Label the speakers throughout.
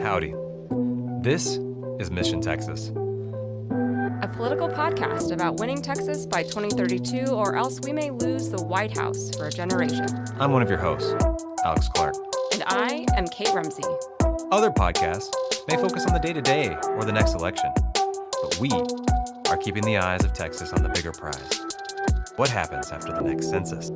Speaker 1: Howdy. This is Mission Texas,
Speaker 2: a political podcast about winning Texas by 2032, or else we may lose the White House for a generation.
Speaker 1: I'm one of your hosts, Alex Clark.
Speaker 2: And I am Kate Rumsey.
Speaker 1: Other podcasts may focus on the day-to-day or the next election, but we are keeping the eyes of Texas on the bigger prize. What happens after the next census?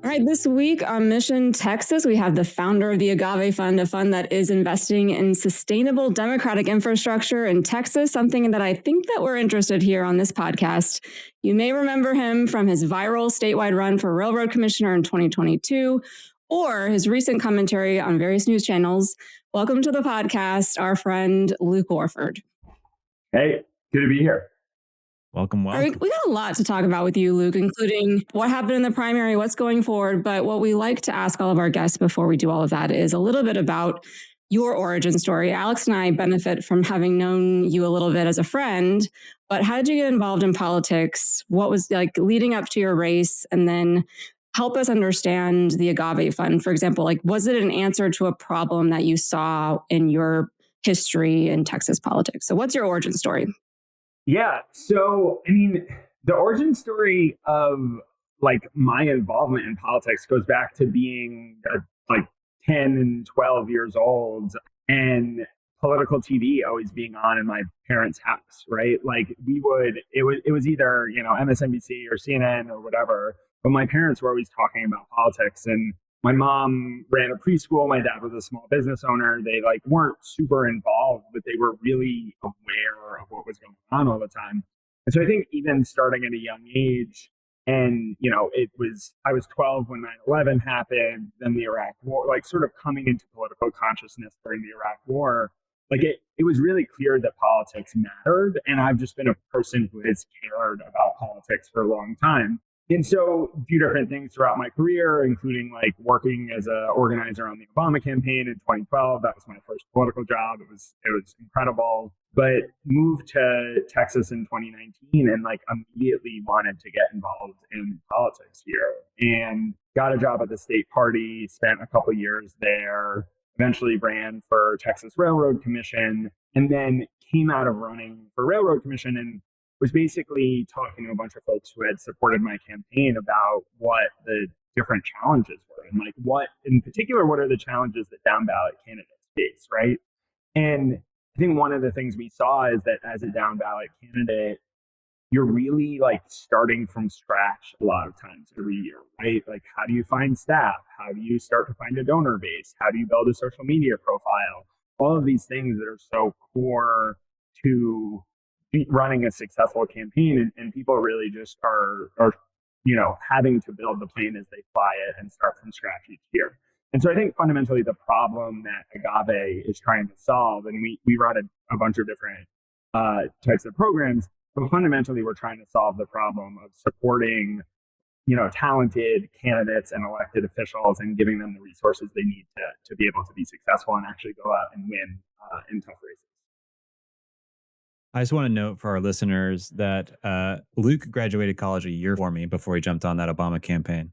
Speaker 3: All right, this week on Mission Texas, we have the founder of the Agave Fund, a fund that is investing in sustainable democratic infrastructure in Texas, something that I think that we're interested here on this podcast. You may remember him from his viral statewide run for railroad commissioner in 2022, or his recent commentary on various news channels. Welcome to the podcast, our friend Luke Warford.
Speaker 4: Hey, good to be here.
Speaker 1: Welcome.
Speaker 3: We got a lot to talk about with you, Luke, including what happened in the primary, what's going forward. But what we like to ask all of our guests before we do all of that is a little bit about your origin story. Alex and I benefit from having known you a little bit as a friend, but how did you get involved in politics? What was like leading up to your race? And then help us understand the Agave Fund, for example. Like, was it an answer to a problem that you saw in your history in Texas politics? So what's your origin story?
Speaker 4: Yeah. So, I mean, the origin story of like my involvement in politics goes back to being like 10 and 12 years old and political TV always being on in my parents' house, right? Like it was either, MSNBC or CNN or whatever, but my parents were always talking about politics. And my mom ran a preschool. My dad was a small business owner. They weren't super involved, but they were really aware of what was going on all the time. And so I think even starting at a young age, and, I was 12 when 9/11 happened, then the Iraq War, sort of coming into political consciousness during the Iraq War, it was really clear that politics mattered. And I've just been a person who has cared about politics for a long time. And so a few different things throughout my career, including working as an organizer on the Obama campaign in 2012. That was my first political job. It was incredible. But moved to Texas in 2019 and immediately wanted to get involved in politics here. And got a job at the state party, spent a couple years there, eventually ran for Texas Railroad Commission, and then came out of running for Railroad Commission and was basically talking to a bunch of folks who had supported my campaign about what the different challenges were and what are the challenges that down-ballot candidates face, right? And I think one of the things we saw is that as a down-ballot candidate, you're really starting from scratch a lot of times every year, right? How do you find staff? How do you start to find a donor base? How do you build a social media profile? All of these things that are so core to running a successful campaign, and people really just are having to build the plane as they fly it and start from scratch each year. And so I think fundamentally the problem that Agave is trying to solve, and we run a bunch of different types of programs, but fundamentally we're trying to solve the problem of supporting talented candidates and elected officials and giving them the resources they need to be able to be successful and actually go out and win in tough races.
Speaker 5: I just want to note for our listeners that Luke graduated college a year before me before he jumped on that Obama campaign.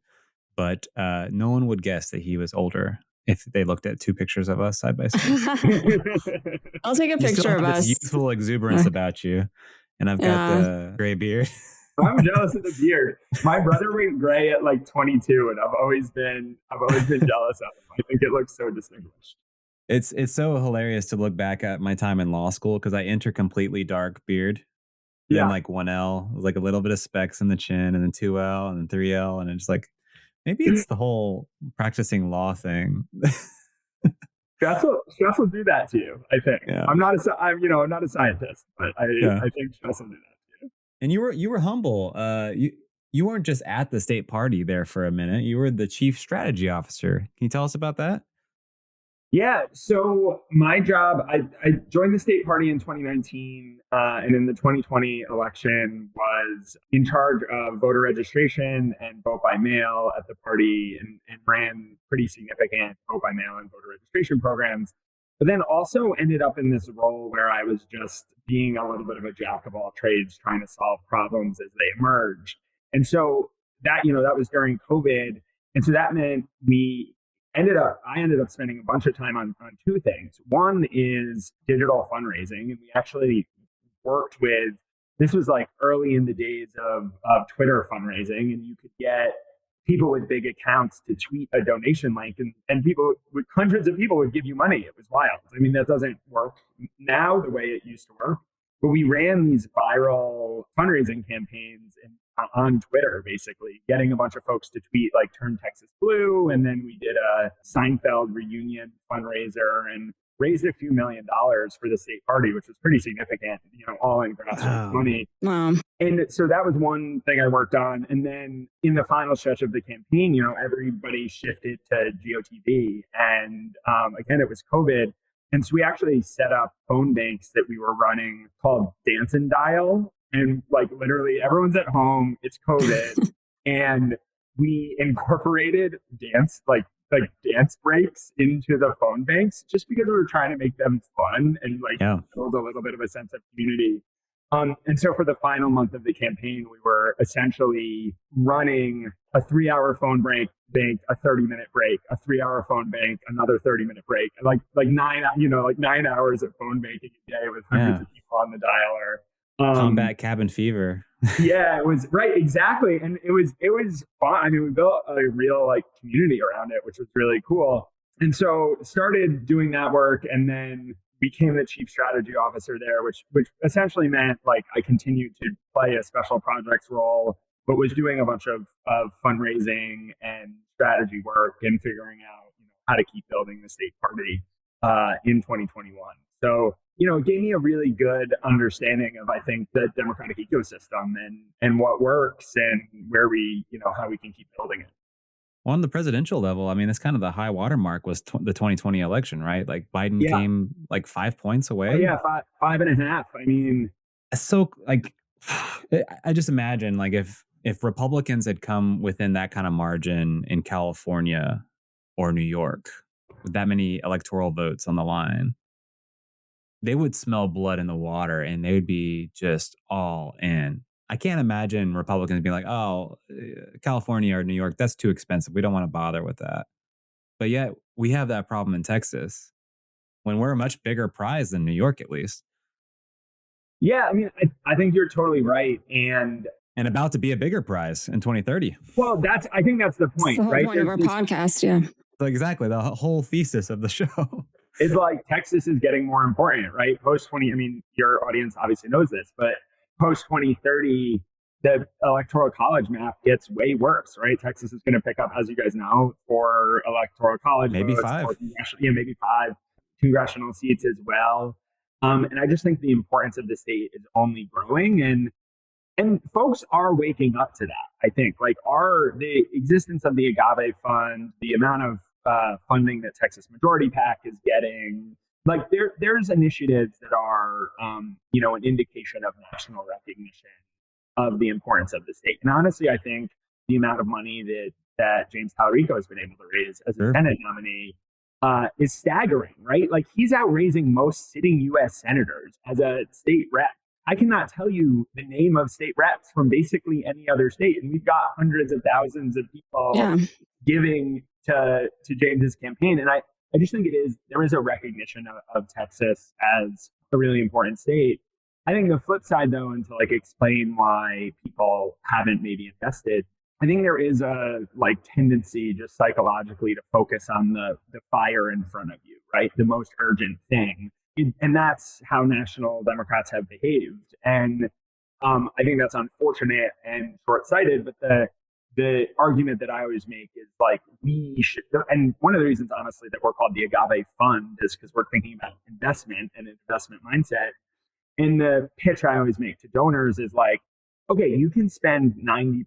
Speaker 5: But no one would guess that he was older if they looked at two pictures of us side by side.
Speaker 3: I'll take a picture of us.
Speaker 5: Youthful exuberance about you. And I've got the gray beard.
Speaker 4: I'm jealous of the beard. My brother went gray at 22, and I've always been jealous of him. I think it looks so distinguished.
Speaker 5: It's so hilarious to look back at my time in law school because I enter completely dark beard. Then 1L, a little bit of specks in the chin, and then 2L, and then 3L, and it's maybe it's the whole practicing law thing.
Speaker 4: Stress will do that to you, I think. Yeah. I'm not a scientist, but I think stress will do that to you.
Speaker 5: And you were humble. You weren't just at the state party there for a minute. You were the chief strategy officer. Can you tell us about that?
Speaker 4: Yeah. So my job, I joined the state party in 2019, and in the 2020 election was in charge of voter registration and vote by mail at the party, and ran pretty significant vote by mail and voter registration programs. But then also ended up in this role where I was just being a little bit of a jack of all trades, trying to solve problems as they emerged. And so that was during COVID. And so that meant we I ended up spending a bunch of time on two things. One is digital fundraising, and we actually worked with, this was like early in the days of Twitter fundraising, and you could get people with big accounts to tweet a donation link, and people with hundreds of people would give you money. It was wild. I mean, that doesn't work now the way it used to work. But we ran these viral fundraising campaigns on Twitter, basically, getting a bunch of folks to tweet like "Turn Texas Blue," and then we did a Seinfeld reunion fundraiser and raised a few $1 million for the state party, which was pretty significant, all in grassroots money.
Speaker 3: Wow.
Speaker 4: And so that was one thing I worked on. And then in the final stretch of the campaign, everybody shifted to GOTV. And again, it was COVID. And so we actually set up phone banks that we were running called Dance and Dial. And like literally everyone's at home, it's COVID. And we incorporated dance breaks into the phone banks just because we were trying to make them fun and build a little bit of a sense of community. And so for the final month of the campaign, we were essentially running a 3-hour phone bank, a 30-minute break, a 3-hour phone bank, another 30-minute break, like 9 hours of phone banking a day with hundreds of people on the dialer.
Speaker 5: Combat cabin fever.
Speaker 4: Yeah, it was right. Exactly. And it was fun. I mean, we built a real community around it, which was really cool. And so started doing that work and then became the chief strategy officer there, which essentially meant I continued to play a special projects role, but was doing a bunch of fundraising and strategy work and figuring out how to keep building the state party in 2021. So, it gave me a really good understanding of, I think, the democratic ecosystem and what works and where we, how we can keep building it.
Speaker 5: Well, on the presidential level, I mean, that's kind of the high watermark was the 2020 election, right? Like Biden came 5 points away.
Speaker 4: Oh, yeah, 5.5. I mean,
Speaker 5: so I just imagine if Republicans had come within that kind of margin in California or New York with that many electoral votes on the line, they would smell blood in the water and they would be just all in. I can't imagine Republicans being like, oh, California or New York, that's too expensive. We don't want to bother with that. But yet we have that problem in Texas when we're a much bigger prize than New York, at least.
Speaker 4: Yeah, I mean, I think you're totally right. And
Speaker 5: about to be a bigger prize in 2030.
Speaker 4: Well, I think that's the point,
Speaker 3: that's the whole
Speaker 4: right?
Speaker 3: point of our podcast, yeah.
Speaker 5: So exactly, the whole thesis of the show.
Speaker 4: It's Texas is getting more important, right? Post-20, I mean, your audience obviously knows this, but post-2030, the electoral college map gets way worse, right? Texas is going to pick up, as you guys know, 4 electoral college
Speaker 5: maybe
Speaker 4: votes,
Speaker 5: 5.
Speaker 4: Maybe 5 congressional seats as well. And I just think the importance of the state is only growing, and folks are waking up to that. I think the existence of the Agave Fund, the amount of funding that Texas Majority PAC is getting, there's initiatives that are an indication of national recognition of the importance of the state. And honestly, I think the amount of money that James Talarico has been able to raise as a Senate nominee is staggering, right? He's outraising most sitting U.S. senators as a state rep. I cannot tell you the name of state reps from basically any other state. And we've got hundreds of thousands of people giving to James's campaign. And I just think there is a recognition of Texas as a really important state. I think the flip side, though, and to explain why people haven't maybe invested, I think there is a tendency just psychologically to focus on the fire in front of you, right? The most urgent thing. And that's how national Democrats have behaved. And I think that's unfortunate and short-sighted. But the argument that I always make is we should, and one of the reasons, honestly, that we're called the Agave Fund is because we're thinking about investment and investment mindset. And the pitch I always make to donors is okay, you can spend 90%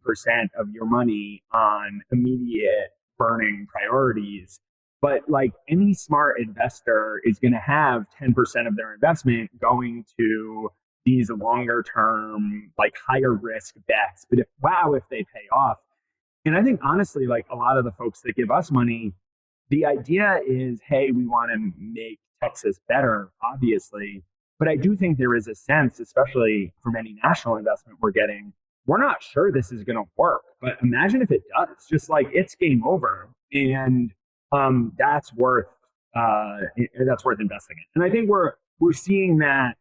Speaker 4: of your money on immediate burning priorities, but any smart investor is going to have 10% of their investment going to these longer term, higher risk bets. But if they pay off. And I think honestly, a lot of the folks that give us money, the idea is, hey, we want to make Texas better, obviously. But I do think there is a sense, especially from any national investment we're getting, we're not sure this is going to work. But imagine if it does, just it's game over. And that's worth investing in. And I think we're seeing that,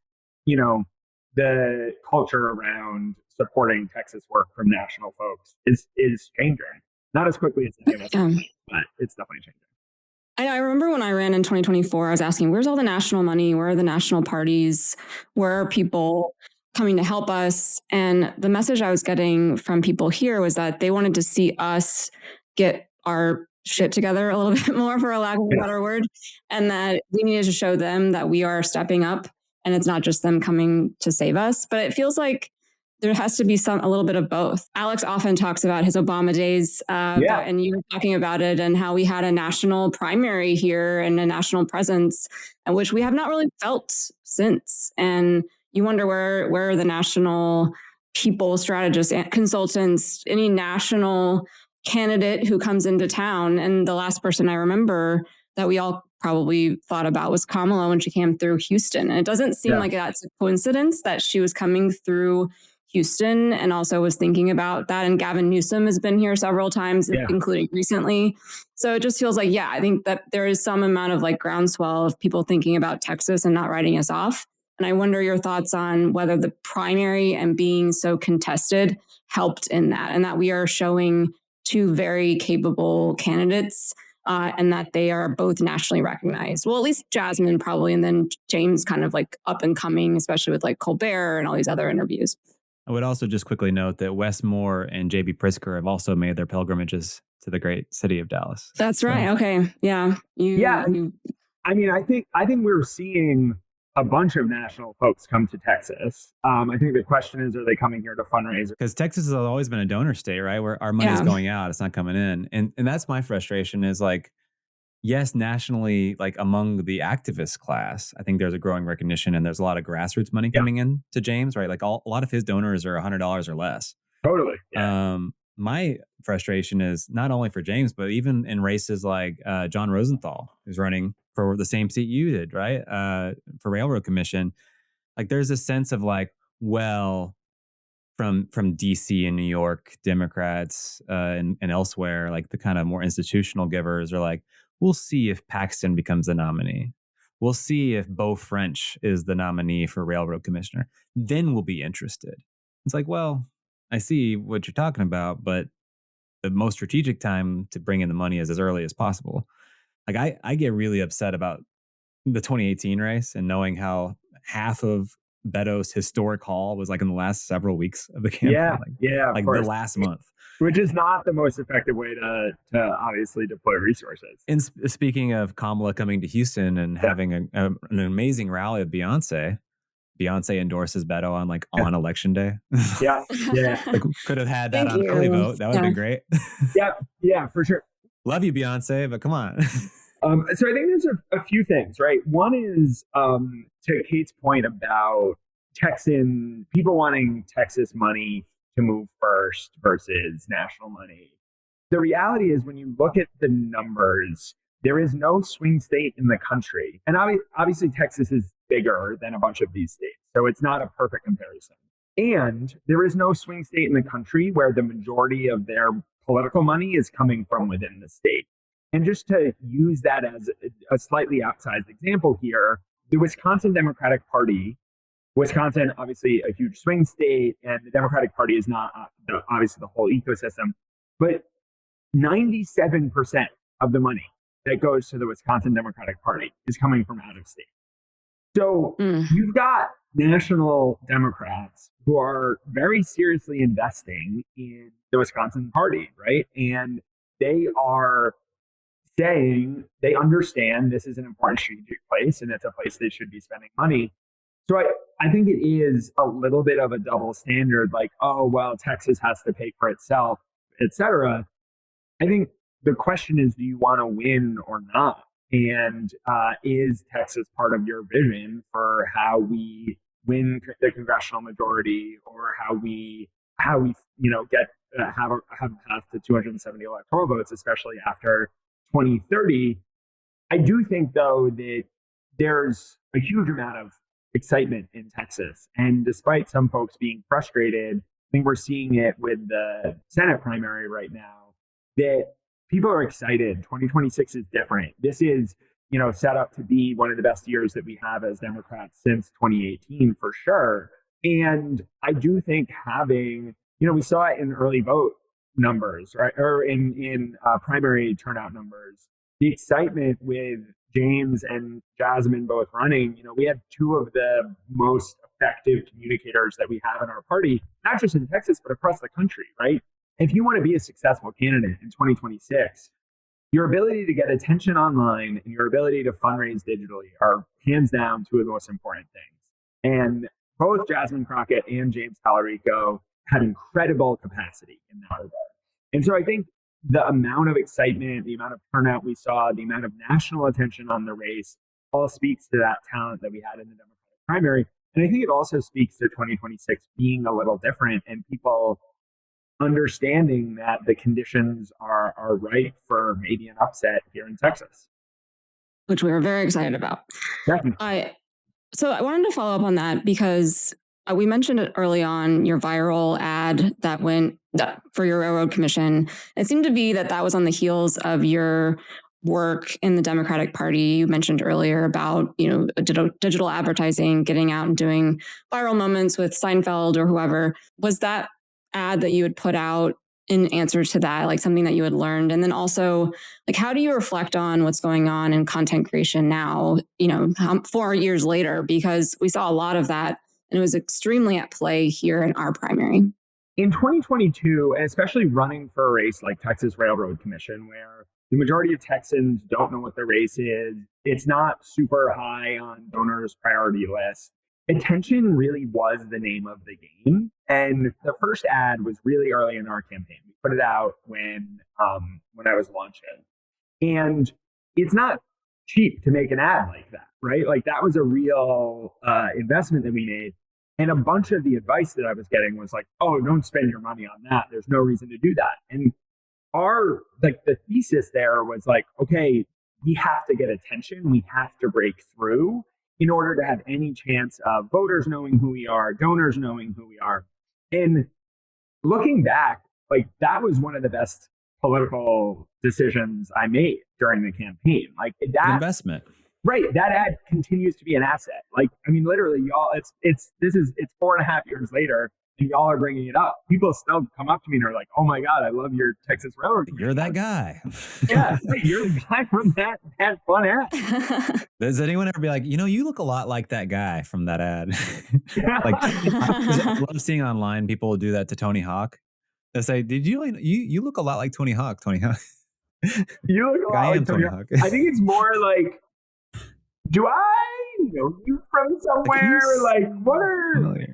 Speaker 4: the culture around supporting Texas work from national folks is changing. Not as quickly as any of us, but it's definitely changing.
Speaker 3: I remember when I ran in 2024, I was asking, where's all the national money? Where are the national parties? Where are people coming to help us? And the message I was getting from people here was that they wanted to see us get our shit together a little bit more, for a lack of a better word, and that we needed to show them that we are stepping up and it's not just them coming to save us. But it feels like there has to be a little bit of both. Alex often talks about his Obama days, and you were talking about it and how we had a national primary here and a national presence, and which we have not really felt since. And you wonder where are the national people, strategists, consultants, any national candidate who comes into town. And the last person I remember that we all probably thought about was Kamala when she came through Houston. And it doesn't seem like that's a coincidence that she was coming through Houston and also was thinking about that. And Gavin Newsom has been here several times, including recently. So it just feels like, I think that there is some amount of like groundswell of people thinking about Texas and not writing us off. And I wonder your thoughts on whether the primary and being so contested helped in that, and that we are showing two very capable candidates, and that they are both nationally recognized. Well, at least Jasmine probably, and then James kind of like up and coming, especially with like Colbert and all these other interviews.
Speaker 5: I would also just quickly note that Wes Moore and J.B. Pritzker have also made their pilgrimages to the great city of Dallas.
Speaker 3: That's right. Okay. Yeah.
Speaker 4: I mean, I think we're seeing a bunch of national folks come to Texas. I think the question is, are they coming here to fundraise?
Speaker 5: Because Texas has always been a donor state, right? Where our money is going out, it's not coming in. And that's my frustration is like, yes, nationally, like among the activist class, I think there's a growing recognition and there's a lot of grassroots money coming in to James, right? Like a lot of his donors are $100 or less.
Speaker 4: Totally. Yeah.
Speaker 5: My frustration is not only for James, but even in races like John Rosenthal, who's running for the same seat you did, right? For Railroad Commission. Like there's a sense of like, well, from DC and New York Democrats and elsewhere, like the kind of more institutional givers are like, we'll see if Paxton becomes the nominee. We'll see if Beau French is the nominee for Railroad Commissioner. Then we'll be interested. It's like, well, I see what you're talking about, but the most strategic time to bring in the money is as early as possible. Like I get really upset about the 2018 race and knowing how half of Beto's historic haul was like in the last several weeks of the campaign. Like the last month.
Speaker 4: Which is not the most effective way to obviously deploy resources.
Speaker 5: And speaking of Kamala coming to Houston and having an amazing rally with Beyonce endorses Beto on election day.
Speaker 4: Yeah.
Speaker 5: Like, could have had that on early vote. That would have been great.
Speaker 4: Yeah, for sure.
Speaker 5: Love you, Beyonce, but come on.
Speaker 4: So I think there's a few things, right? One is to Kate's point about Texan people wanting Texas money to move first versus national money. The reality is when you look at the numbers, there is no swing state in the country. And obviously Texas is bigger than a bunch of these states. So it's not a perfect comparison. And there is no swing state in the country where the majority of their political money is coming from within the state. And just to use that as a slightly outsized example here, the Wisconsin Democratic Party, Wisconsin, obviously a huge swing state, and the Democratic Party is not obviously the whole ecosystem, but 97% of the money that goes to the Wisconsin Democratic Party is coming from out of state. So you've got national Democrats who are very seriously investing in the Wisconsin Party, right? And they are saying they understand this is an important strategic place and it's a place they should be spending money. So I think it is a little bit of a double standard, like, oh, well, Texas has to pay for itself, et cetera. I think the question is, do you want to win or not? And is Texas part of your vision for how we win the congressional majority, or how we get have a path to 270 electoral votes, especially after 2030? I do think, though, that there's a huge amount of excitement in Texas. And despite some folks being frustrated, I think we're seeing it with the Senate primary right now, that people are excited. 2026 is different. This is, set up to be one of the best years that we have as Democrats since 2018 for sure. And I do think having, we saw it in early vote numbers, right? Or in primary turnout numbers, the excitement with James and Jasmine both running, we had two of the most effective communicators that we have in our party, not just in Texas, but across the country, right? If you want to be a successful candidate in 2026, your ability to get attention online and your ability to fundraise digitally are hands down two of the most important things. And both Jasmine Crockett and James Talarico had incredible capacity in that regard. And so I think the amount of excitement, the amount of turnout we saw, the amount of national attention on the race all speaks to that talent that we had in the Democratic primary. And I think it also speaks to 2026 being a little different and people understanding that the conditions are right for maybe an upset here in Texas.
Speaker 3: Which we were very excited about.
Speaker 4: Definitely.
Speaker 3: So I wanted to follow up on that because we mentioned it early on, your viral ad that went for your railroad commission. It seemed to be that was on the heels of your work in the Democratic Party. You mentioned earlier about, digital advertising, getting out and doing viral moments with Seinfeld or whoever. Was that ad that you had put out in answer to that, like something that you had learned? And then also, like, how do you reflect on what's going on in content creation now, 4 years later? Because we saw a lot of that and it was extremely at play here in our primary.
Speaker 4: In 2022, and especially running for a race like Texas Railroad Commission, where the majority of Texans don't know what the race is, it's not super high on donors' priority list. Attention really was the name of the game. And the first ad was really early in our campaign. We put it out when I was launching. And it's not cheap to make an ad like that, right? Like that was a real investment that we made. And a bunch of the advice that I was getting was like, oh, don't spend your money on that. There's no reason to do that. And the thesis there was like, okay, we have to get attention. We have to break through in order to have any chance of voters knowing who we are, donors knowing who we are. And looking back, like that was one of the best political decisions I made during the campaign. Like that
Speaker 5: investment.
Speaker 4: Right. That ad continues to be an asset. Like, I mean, literally, y'all, it's 4.5 years later and y'all are bringing it up. People still come up to me and are like, oh my God, I love your Texas Railroad.
Speaker 5: You're that guy.
Speaker 4: Yeah. You're the guy from that fun ad.
Speaker 5: Does anyone ever be like, you look a lot like that guy from that ad? Like, I love seeing online people do that to Tony Hawk. They say, did you look a lot like Tony Hawk, Tony Hawk.
Speaker 4: You look a lot like Tony Hawk. I think it's more like, do I know you from somewhere? Like what are...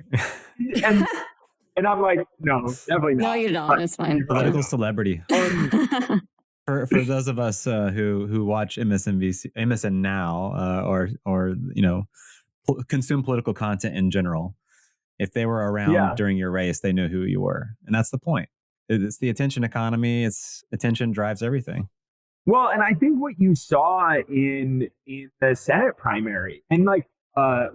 Speaker 4: And I'm like, no, definitely not.
Speaker 3: No, you don't. It's fine.
Speaker 5: Political celebrity. For those of us who watch MSN now, or consume political content in general, if they were around during your race, they knew who you were, and that's the point. It's the attention economy. It's attention drives everything.
Speaker 4: Well, and I think what you saw in the Senate primary, and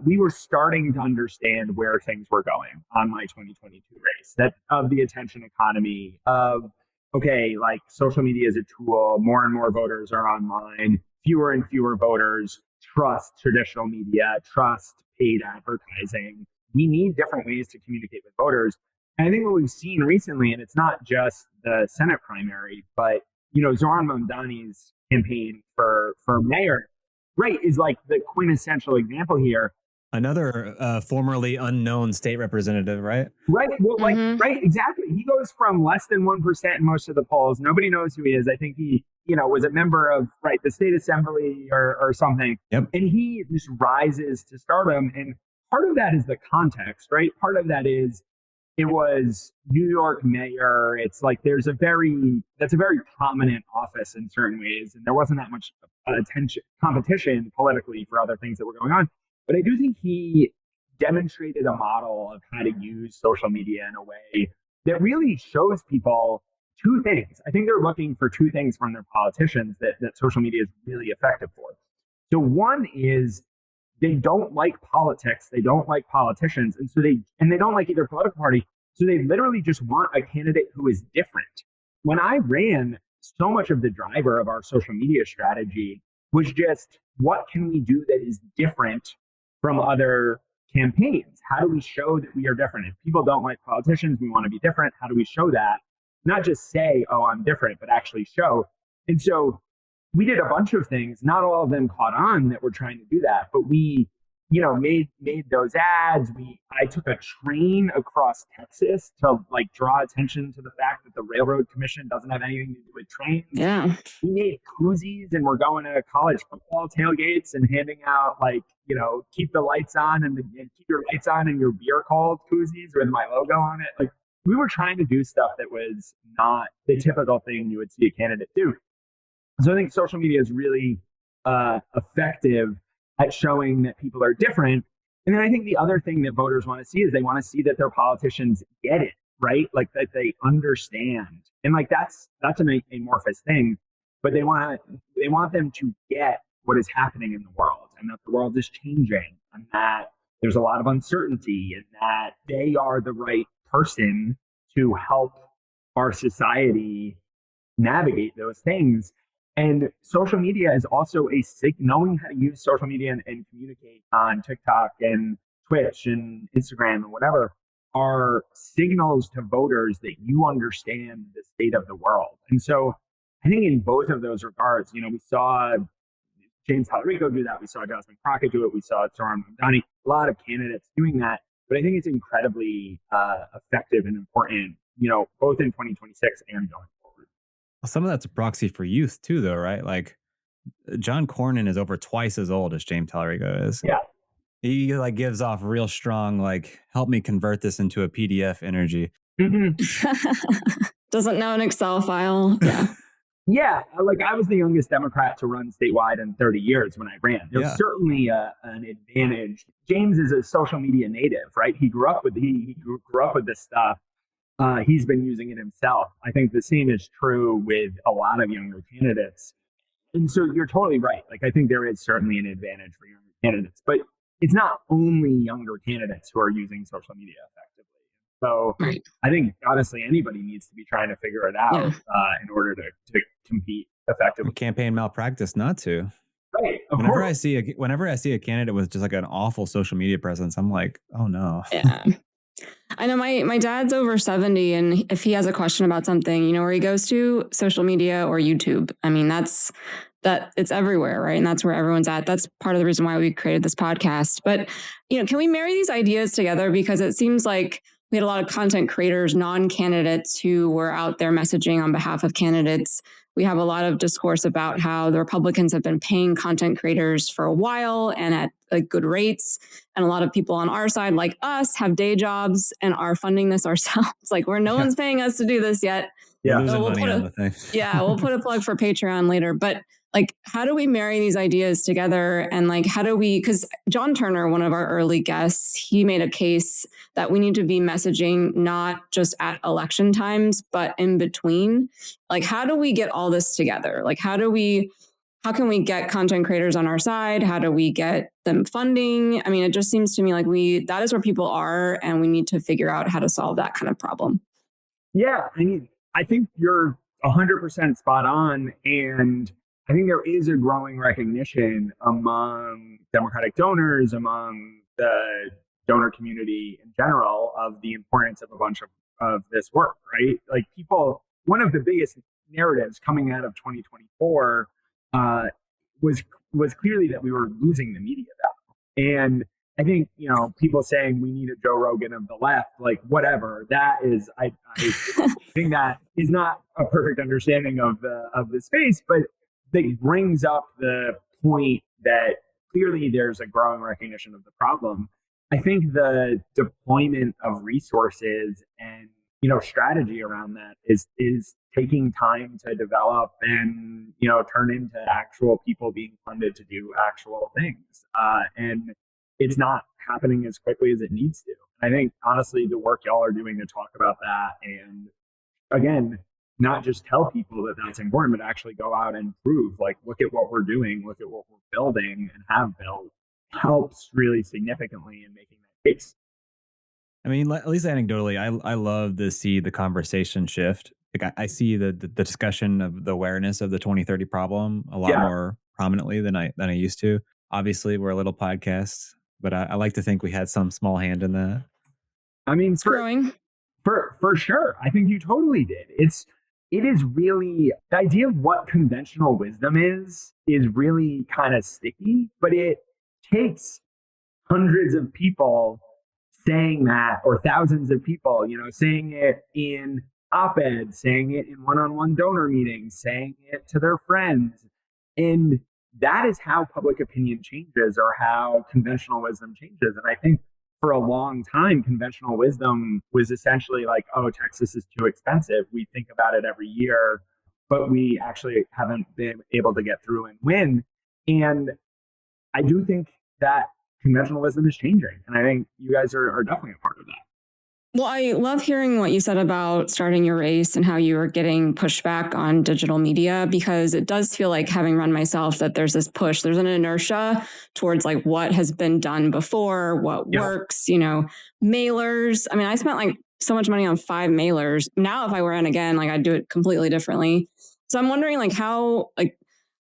Speaker 4: we were starting to understand where things were going on my 2022 race, that of the attention economy, of, okay, like social media is a tool, more and more voters are online, fewer and fewer voters trust traditional media, trust paid advertising. We need different ways to communicate with voters. And I think what we've seen recently, and it's not just the Senate primary, but Zohran Mamdani's campaign for mayor, right, is like the quintessential example here.
Speaker 5: Another formerly unknown state representative, right?
Speaker 4: Right. Well, right, exactly. He goes from less than 1% in most of the polls. Nobody knows who he is. I think he, was a member of, the state assembly or something.
Speaker 5: Yep.
Speaker 4: And he just rises to stardom. And part of that is the context, right? Part of that is it was New York mayor. It's like that's a very prominent office in certain ways. And there wasn't that much competition politically for other things that were going on. But I do think he demonstrated a model of how to use social media in a way that really shows people two things. I think they're looking for two things from their politicians that social media is really effective for. So one is they don't like politics. They don't like politicians. And so they don't like either political party. So they literally just want a candidate who is different. When I ran, so much of the driver of our social media strategy was just, what can we do that is different from other campaigns? How do we show that we are different? If people don't like politicians, we want to be different. How do we show that? Not just say, oh, I'm different, but actually show. And so we did a bunch of things. Not all of them caught on that we're trying to do that, but we, made those ads. I took a train across Texas to like draw attention to the fact that the Railroad Commission doesn't have anything to do with trains.
Speaker 3: Yeah.
Speaker 4: We made koozies, and we're going to college football tailgates and handing out keep the lights on and keep your lights on and your beer cold koozies with my logo on it. Like, we were trying to do stuff that was not the typical thing you would see a candidate do. So I think social media is really effective at showing that people are different. And then I think the other thing that voters want to see is they want to see that their politicians get it, right? Like, that they understand. And like, that's an amorphous thing, but they want them to get what is happening in the world, and that the world is changing, and that there's a lot of uncertainty, and that they are the right person to help our society navigate those things. And social media is also knowing how to use social media and communicate on TikTok and Twitch and Instagram and whatever are signals to voters that you understand the state of the world. And so I think in both of those regards, we saw James Tallarico do that. We saw Jasmine Crockett do it. We saw Zohran Mamdani, a lot of candidates doing that. But I think it's incredibly effective and important, both in 2026 and going forward.
Speaker 5: Well, some of that's a proxy for youth too, though, right? Like, John Cornyn is over twice as old as James Tallarico is.
Speaker 4: Yeah.
Speaker 5: He like gives off real strong, like, help me convert this into a PDF energy.
Speaker 4: Mm-hmm.
Speaker 3: Doesn't know an Excel file. Yeah.
Speaker 4: Yeah, like, I was the youngest Democrat to run statewide in 30 years when I ran. There's certainly an advantage. James is a social media native, right? He grew up with this stuff. He's been using it himself. I think the same is true with a lot of younger candidates. And so you're totally right. Like, I think there is certainly an advantage for younger candidates, but it's not only younger candidates who are using social media effectively. So I think, honestly, anybody needs to be trying to figure it out in order to compete effectively.
Speaker 5: Campaign malpractice not to.
Speaker 4: Right.
Speaker 5: Whenever I see a candidate with just like an awful social media presence, I'm like, oh no.
Speaker 3: Yeah. I know my dad's over 70, and if he has a question about something, where he goes to, social media or YouTube. I mean, it's everywhere, right? And that's where everyone's at. That's part of the reason why we created this podcast. But, can we marry these ideas together? Because it seems like we had a lot of content creators, non-candidates, who were out there messaging on behalf of candidates. We have a lot of discourse about how the Republicans have been paying content creators for a while and at good rates. And a lot of people on our side, like us, have day jobs and are funding this ourselves. Like, no one's paying us to do this yet.
Speaker 5: Yeah,
Speaker 3: so
Speaker 5: we'll
Speaker 3: put a plug for Patreon later. But like, how do we marry these ideas together? And like, because John Turner, one of our early guests, he made a case that we need to be messaging not just at election times, but in between. Like, how do we get all this together? Like, how can we get content creators on our side? How do we get them funding? I mean, it just seems to me like that is where people are, and we need to figure out how to solve that kind of problem.
Speaker 4: Yeah. I mean, I think you're 100% spot on. And I think there is a growing recognition among Democratic donors, among the donor community in general, of the importance of a bunch of this work, right? Like, one of the biggest narratives coming out of 2024 was clearly that we were losing the media battle. And I think, people saying we need a Joe Rogan of the left, like, whatever, that is, I think that is not a perfect understanding of the space, but that brings up the point that clearly there's a growing recognition of the problem. I think the deployment of resources and strategy around that is taking time to develop and turn into actual people being funded to do actual things. And it's not happening as quickly as it needs to. I think, honestly, the work y'all are doing to talk about that, and again, not just tell people that that's important, but actually go out and prove, like, look at what we're doing, look at what we're building and have built, helps really significantly in making that case.
Speaker 5: I mean, at least anecdotally, I love to see the conversation shift like I see the discussion of the awareness of the 2030 problem a lot
Speaker 4: Yeah.
Speaker 5: more prominently than I used to. Obviously, we're a little podcast, but I like to think we had some small hand in that.
Speaker 4: I mean,
Speaker 3: It's growing.
Speaker 4: for sure. I think you totally did. It is really the idea of what conventional wisdom is really kind of sticky, but it takes hundreds of people saying that, or thousands of people, saying it in op-eds, saying it in one-on-one donor meetings, saying it to their friends. And that is how public opinion changes, or how conventional wisdom changes. And I think for a long time, conventional wisdom was essentially like, oh, Texas is too expensive. We think about it every year, but we actually haven't been able to get through and win. And I do think that conventional wisdom is changing. And I think you guys are definitely a part of that.
Speaker 3: Well, I love hearing what you said about starting your race and how you were getting pushback on digital media, because it does feel like, having run myself, that there's this push, there's an inertia towards like what has been done before, what works, mailers. I mean, I spent like so much money on 5 mailers. Now, if I ran again, like I'd do it completely differently. So I'm wondering like how, like,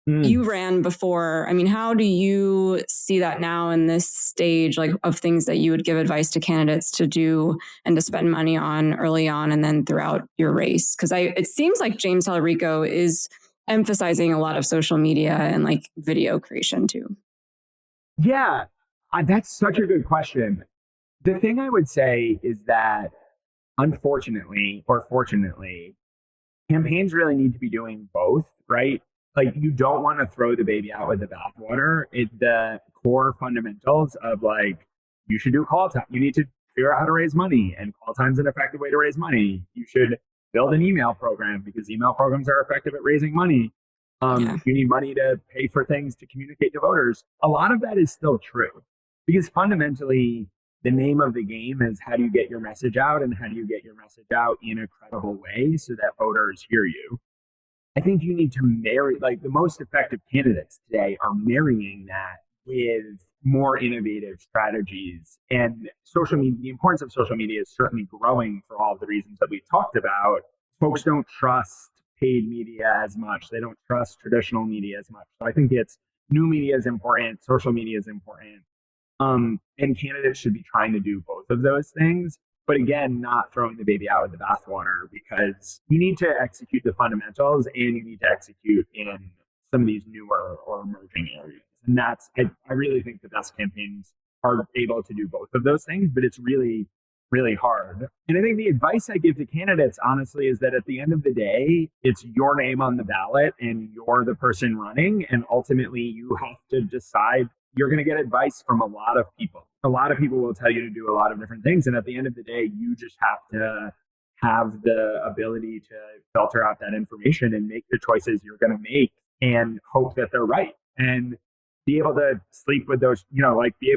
Speaker 3: you ran before. I mean, how do you see that now in this stage, like of things that you would give advice to candidates to do and to spend money on early on and then throughout your race? Because it seems like James Tallarico is emphasizing a lot of social media and like video creation too.
Speaker 4: Yeah, that's such a good question. The thing I would say is that, unfortunately or fortunately, campaigns really need to be doing both, right? Like, you don't want to throw the baby out with the bathwater. The core fundamentals of, like, you should do call time. You need to figure out how to raise money, and call time's an effective way to raise money. You should build an email program, because email programs are effective at raising money. You need money to pay for things to communicate to voters. A lot of that is still true, because fundamentally, the name of the game is, how do you get your message out, and how do you get your message out in a credible way so that voters hear you? I think you need to marry, like, the most effective candidates today are marrying that with more innovative strategies. And social media, the importance of social media is certainly growing for all of the reasons that we've talked about. Folks don't trust paid media as much. They don't trust traditional media as much. So I think it's new media is important, social media is important. And candidates should be trying to do both of those things. But again, not throwing the baby out with the bathwater, because you need to execute the fundamentals, and you need to execute in some of these newer or emerging areas. And that's, I really think the best campaigns are able to do both of those things, but it's really, really hard. And I think the advice I give to candidates, honestly, is that at the end of the day, it's your name on the ballot and you're the person running. And ultimately, you have to decide. You're going to get advice from a lot of people. A lot of people will tell you to do a lot of different things. And at the end of the day, you just have to have the ability to filter out that information and make the choices you're going to make, and hope that they're right, and be able to sleep with those, like, be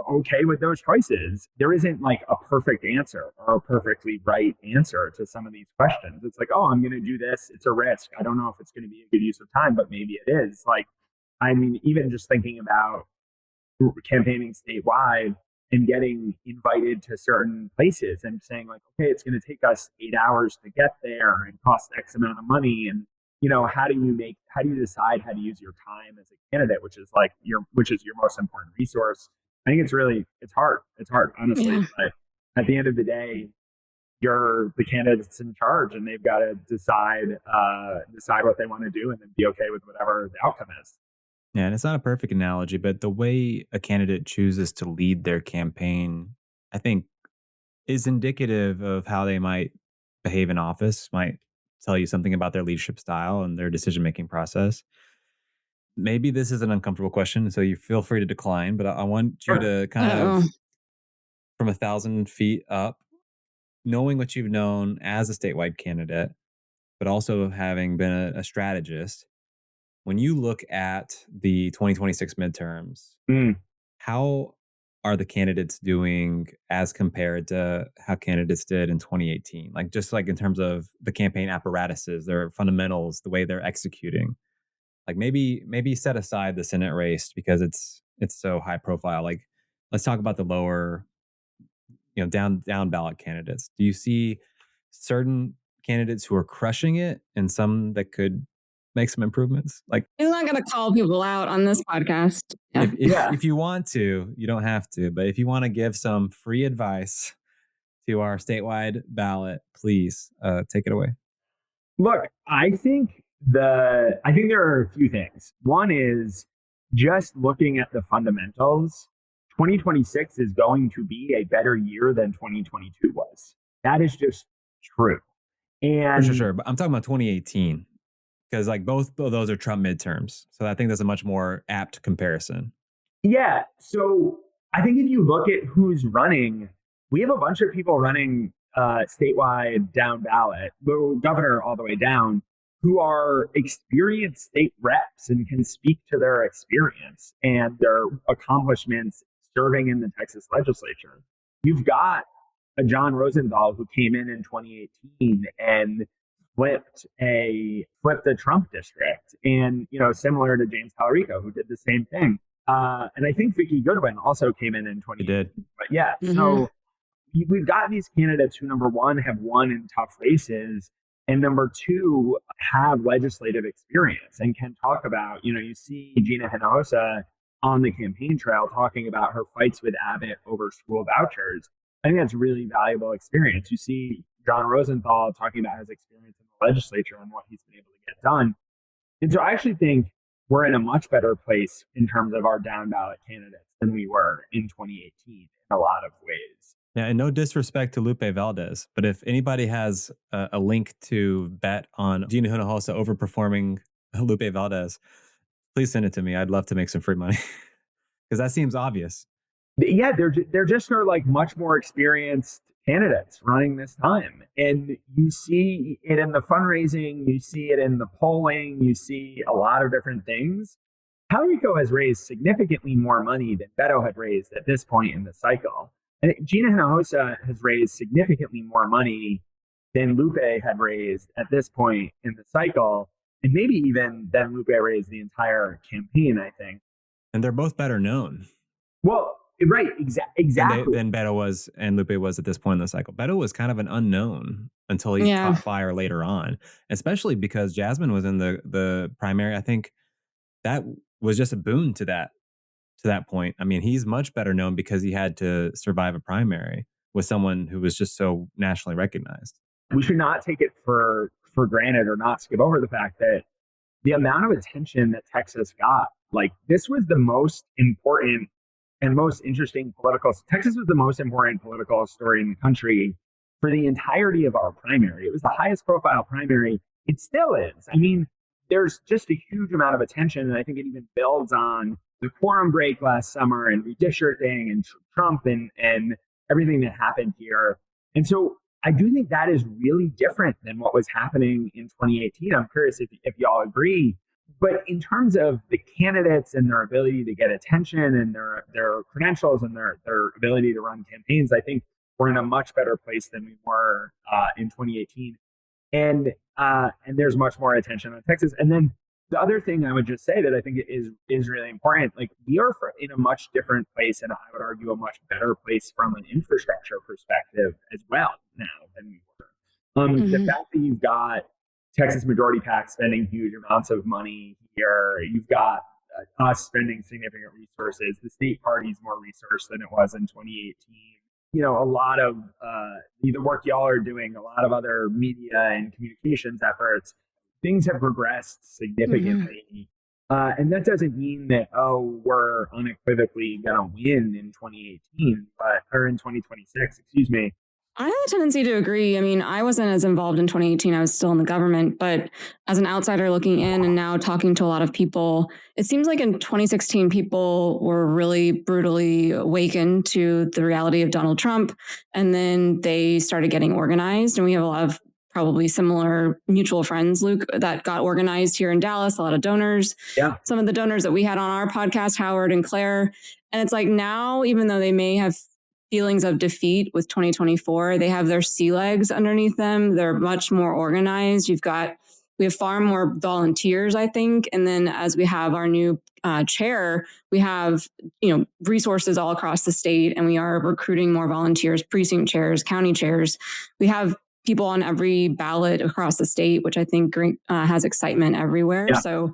Speaker 4: okay with those choices. There isn't like a perfect answer or a perfectly right answer to some of these questions. It's like, oh, I'm going to do this. It's a risk. I don't know if it's going to be a good use of time, but maybe it is. Like, I mean, even just thinking about campaigning statewide and getting invited to certain places and saying, like, okay, it's going to take us 8 hours to get there and cost X amount of money. And, how do you decide how to use your time as a candidate, which is your most important resource? I think it's hard. It's hard, honestly. Yeah. But at the end of the day, you're the candidates in charge, and they've got to decide what they want to do, and then be okay with whatever the outcome is.
Speaker 5: Yeah, and it's not a perfect analogy, but the way a candidate chooses to lead their campaign, I think, is indicative of how they might behave in office, might tell you something about their leadership style and their decision-making process. Maybe this is an uncomfortable question, so you feel free to decline, but I want you to kind of, from 1,000 feet up, knowing what you've known as a statewide candidate, but also having been a strategist. When you look at the 2026 midterms, how are the candidates doing as compared to how candidates did in 2018? Like, just like in terms of the campaign apparatuses, their fundamentals, the way they're executing. Like, maybe set aside the Senate race because it's so high profile. Like, let's talk about the lower, down ballot candidates. Do you see certain candidates who are crushing it and some that could make some improvements. Like,
Speaker 3: He's not going to call people out on this podcast. Yeah.
Speaker 5: if you want to, you don't have to, but if you want to give some free advice to our statewide ballot, please take it away.
Speaker 4: Look, I think there are a few things. One is just looking at the fundamentals. 2026 is going to be a better year than 2022 was. That is just true. And
Speaker 5: For sure. But I'm talking about 2018 because like both of those are Trump midterms. So I think that's a much more apt comparison.
Speaker 4: yeah, so I think if you look at who's running, we have a bunch of people running statewide down ballot, governor all the way down, who are experienced state reps and can speak to their experience and their accomplishments serving in the Texas legislature. You've got a John Rosenthal who came in 2018 and flipped a Trump district, and similar to James Talarico, who did the same thing. And I think Vicki Goodwin also came in 2018.
Speaker 5: He did.
Speaker 4: But yeah, so we've got these candidates who, number one, have won in tough races, and number two, have legislative experience and can talk about, you see Gina Hinojosa on the campaign trail talking about her fights with Abbott over school vouchers. I think that's really valuable experience. You see John Rosenthal talking about his experience in the legislature and what he's been able to get done. And so I actually think we're in a much better place in terms of our down ballot candidates than we were in 2018 in a lot of ways.
Speaker 5: Yeah, and no disrespect to Lupe Valdez, but if anybody has a link to bet on Gina Hinojosa overperforming Lupe Valdez, please send it to me. I'd love to make some free money because that seems obvious.
Speaker 4: Yeah, they're just like much more experienced candidates running this time. And you see it in the fundraising, you see it in the polling, you see a lot of different things. Talarico has raised significantly more money than Beto had raised at this point in the cycle. And Gina Hinojosa has raised significantly more money than Lupe had raised at this point in the cycle, and maybe even than Lupe raised the entire campaign, I think.
Speaker 5: And they're both better known.
Speaker 4: Well, right, exactly.
Speaker 5: Than Beto was and Lupe was at this point in the cycle. Beto was kind of an unknown until he caught fire later on, especially because Jasmine was in the primary. I think that was just a boon to that point. I mean, he's much better known because he had to survive a primary with someone who was just so nationally recognized.
Speaker 4: We should not take it for granted or not skip over the fact that the amount of attention that Texas got, like this was the most important and most interesting Texas was the most important political story in the country for the entirety of our primary. It was the highest profile primary. It still is. I mean, there's just a huge amount of attention, and I think it even builds on the quorum break last summer and redistricting and Trump and everything that happened here. And so I do think that is really different than what was happening in 2018. I'm curious if y'all agree. But in terms of the candidates and their ability to get attention and their credentials and their ability to run campaigns, I think we're in a much better place than we were in 2018. And there's much more attention on Texas. And then the other thing I would just say that I think is really important, like we are in a much different place, and I would argue a much better place from an infrastructure perspective as well now than we were. The fact that you've got Texas Majority PAC spending huge amounts of money here, you've got us spending significant resources, the state party's more resourced than it was in 2018. A lot of the work y'all are doing, a lot of other media and communications efforts, things have progressed significantly. And that doesn't mean that, we're unequivocally going to win in 2018, or in 2026, excuse me.
Speaker 3: I have a tendency to agree. I mean, I wasn't as involved in 2018. I was still in the government, but as an outsider looking in and now talking to a lot of people, it seems like in 2016, people were really brutally awakened to the reality of Donald Trump. And then they started getting organized. And we have a lot of probably similar mutual friends, Luke, that got organized here in Dallas, a lot of donors.
Speaker 4: Yeah.
Speaker 3: Some of the donors that we had on our podcast, Howard and Claire. And it's like now, even though they may have feelings of defeat with 2024, they have their sea legs underneath them. They're much more organized. We have far more volunteers, I think. And then as we have our new chair, we have, resources all across the state, and we are recruiting more volunteers, precinct chairs, county chairs. We have people on every ballot across the state, which I think has excitement everywhere.
Speaker 4: Yeah.
Speaker 3: So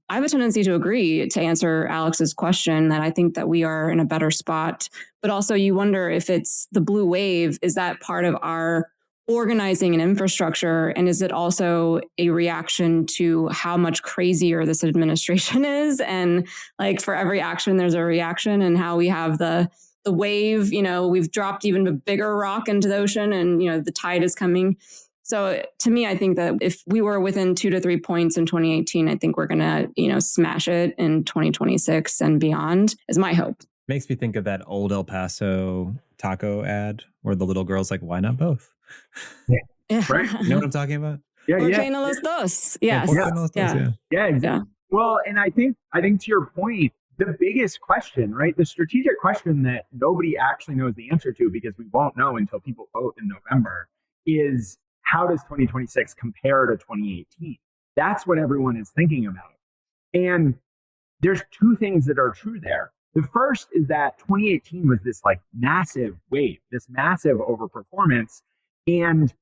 Speaker 3: I have a tendency to agree, to answer Alex's question, that I think that we are in a better spot. But also you wonder if it's the blue wave, is that part of our organizing and infrastructure? And is it also a reaction to how much crazier this administration is? And like for every action, there's a reaction, and how we have the wave, we've dropped even a bigger rock into the ocean, and, the tide is coming. So to me, I think that if we were within 2 to 3 points in 2018, I think we're going to, smash it in 2026 and beyond, is my hope.
Speaker 5: Makes me think of that old El Paso taco ad where the little girl's like, why not both?
Speaker 3: Yeah.
Speaker 4: Right.
Speaker 5: You know what I'm talking about?
Speaker 3: Yeah. Los dos. Yes.
Speaker 4: Yeah, exactly. Well, and I think to your point, the biggest question, right? The strategic question that nobody actually knows the answer to, because we won't know until people vote in November, is how does 2026 compare to 2018? That's what everyone is thinking about. And there's two things that are true there. The first is that 2018 was this like massive wave, this massive overperformance. And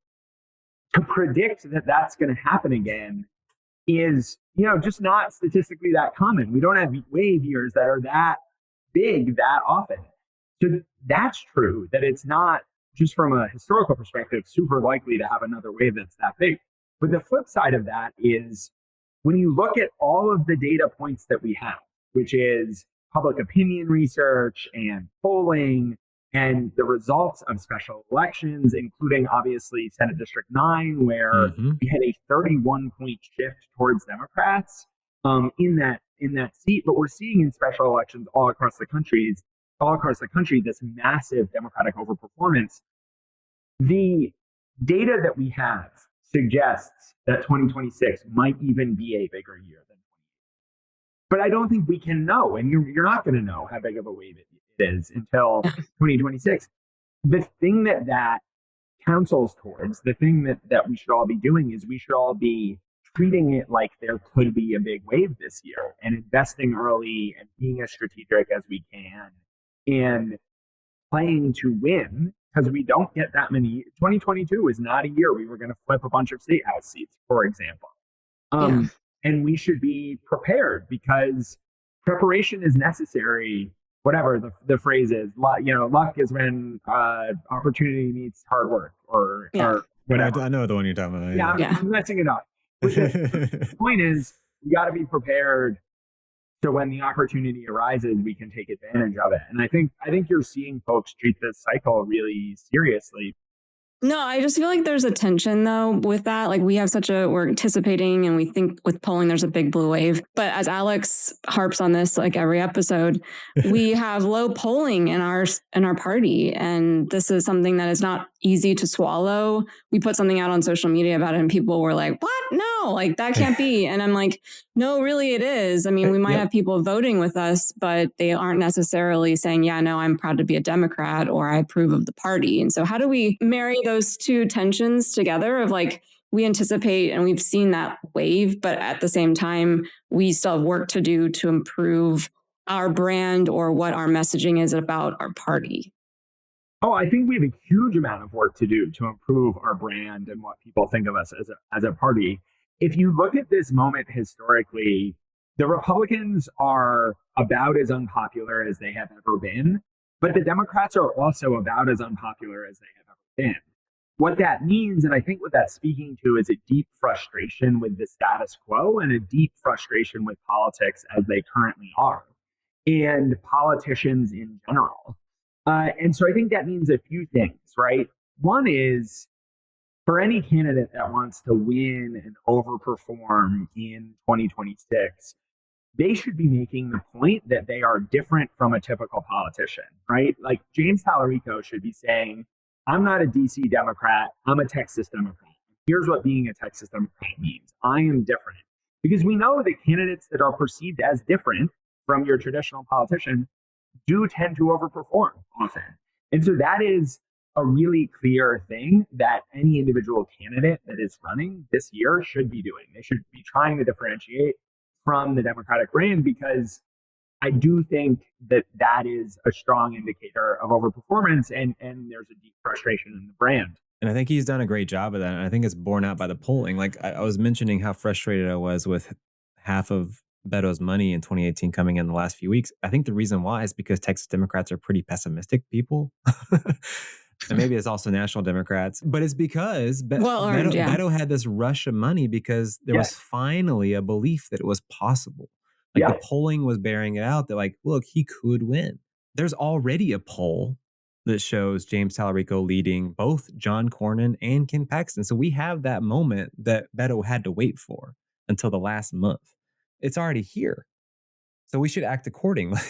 Speaker 4: to predict that that's going to happen again is, just not statistically that common. We don't have wave years that are that big that often. So that's true, that it's not, just from a historical perspective, super likely to have another wave that's that big. But the flip side of that is when you look at all of the data points that we have, which is public opinion research and polling and the results of special elections, including obviously Senate District 9, where we had a 31-point shift towards Democrats in that seat. But we're seeing in special elections all across the country, this massive Democratic overperformance. The data that we have suggests that 2026 might even be a bigger year than 2028. But I don't think we can know, and you're not going to know how big of a wave it is until 2026. The thing that counsels towards, the thing that we should all be doing is we should all be treating it like there could be a big wave this year and investing early and being as strategic as we can and playing to win, because we don't get that many. 2022 is not a year we were going to flip a bunch of state house seats, for example. And we should be prepared, because preparation is necessary. Whatever the phrase is, luck is when opportunity meets hard work, or whatever.
Speaker 5: I know the one you're talking about.
Speaker 4: I'm messing it up. But the point is, we got to be prepared, so when the opportunity arises, we can take advantage of it. And I think you're seeing folks treat this cycle really seriously.
Speaker 3: No, I just feel like there's a tension though with that. Like we're anticipating, and we think with polling there's a big blue wave. But as Alex harps on this like every episode, we have low polling in our party, and this is something that is not easy to swallow. We put something out on social media about it, and people were like, "What? No, like that can't be." And I'm like, "No, really, it is." I mean, we might have people voting with us, but they aren't necessarily saying, "Yeah, no, I'm proud to be a Democrat," or "I approve of the party." And so, how do we marry those two tensions together of like, we anticipate and we've seen that wave, but at the same time, we still have work to do to improve our brand or what our messaging is about our party?
Speaker 4: Oh, I think we have a huge amount of work to do to improve our brand and what people think of us as a party. If you look at this moment historically, the Republicans are about as unpopular as they have ever been, but the Democrats are also about as unpopular as they have ever been. What that means, and I think what that's speaking to, is a deep frustration with the status quo and a deep frustration with politics as they currently are, and politicians in general. And so I think that means a few things, right? One is, for any candidate that wants to win and overperform in 2026, they should be making the point that they are different from a typical politician, right? Like James Tallarico should be saying, I'm not a DC Democrat, I'm a Texas Democrat. Here's what being a Texas Democrat means. I am different. Because we know that candidates that are perceived as different from your traditional politician do tend to overperform often. And so that is a really clear thing that any individual candidate that is running this year should be doing. They should be trying to differentiate from the Democratic brand, because I do think that that is a strong indicator of overperformance, and there's a deep frustration in the brand.
Speaker 5: And I think he's done a great job of that. And I think it's borne out by the polling. Like I was mentioning how frustrated I was with half of Beto's money in 2018 coming in the last few weeks. I think the reason why is because Texas Democrats are pretty pessimistic people. And maybe it's also national Democrats, but it's because Beto had this rush of money because there was finally a belief that it was possible. Like the polling was bearing it out that like, look, he could win. There's already a poll that shows James Tallarico leading both John Cornyn and Ken Paxton. So we have that moment that Beto had to wait for until the last month. It's already here. So we should act accordingly.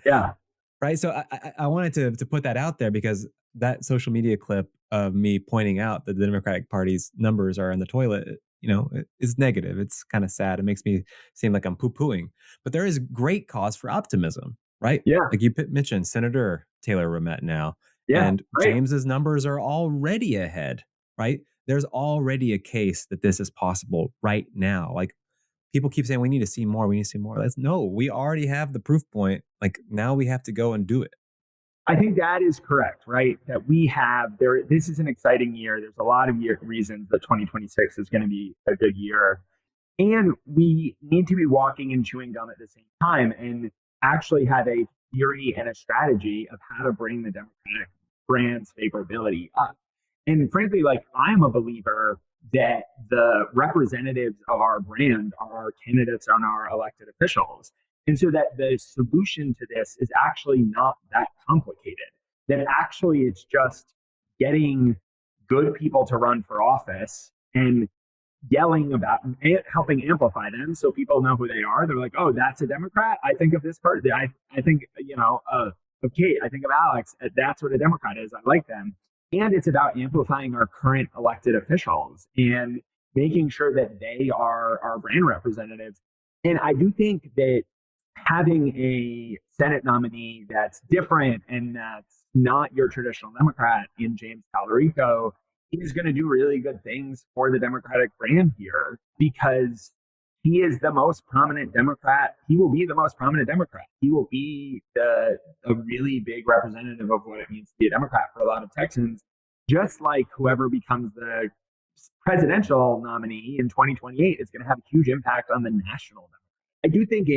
Speaker 4: Yeah.
Speaker 5: Right. So I wanted to put that out there because that social media clip of me pointing out that the Democratic Party's numbers are in the toilet, is negative. It's kind of sad. It makes me seem like I'm poo-pooing. But there is great cause for optimism, right?
Speaker 4: Yeah.
Speaker 5: Like you mentioned, Senator Taylor Ramett now.
Speaker 4: Yeah,
Speaker 5: and James's numbers are already ahead, right? There's already a case that this is possible right now. Like people keep saying we need to see more. We need to see more. We already have the proof point. Like now we have to go and do it.
Speaker 4: I think that is correct, right? That we have there. This is an exciting year. There's a lot of reasons that 2026 is going to be a good year. And we need to be walking and chewing gum at the same time and actually have a theory and a strategy of how to bring the Democratic brand's favorability up. And frankly, like I'm a believer that the representatives of our brand are our candidates and our elected officials. And so that the solution to this is actually not that complicated, that actually it's just getting good people to run for office and yelling about helping amplify them so people know who they are. They're like, oh, that's a Democrat. I think of this person. I think, of Kate. I think of Alex. That's what a Democrat is. I like them. And it's about amplifying our current elected officials and making sure that they are our brand representatives. And I do think that having a Senate nominee that's different and that's not your traditional Democrat in James Tallarico is going to do really good things for the Democratic brand here because he is the most prominent Democrat. He will be the most prominent Democrat. He will be a really big representative of what it means to be a Democrat for a lot of Texans, just like whoever becomes the presidential nominee in 2028 is going to have a huge impact on the national Democrat. I do think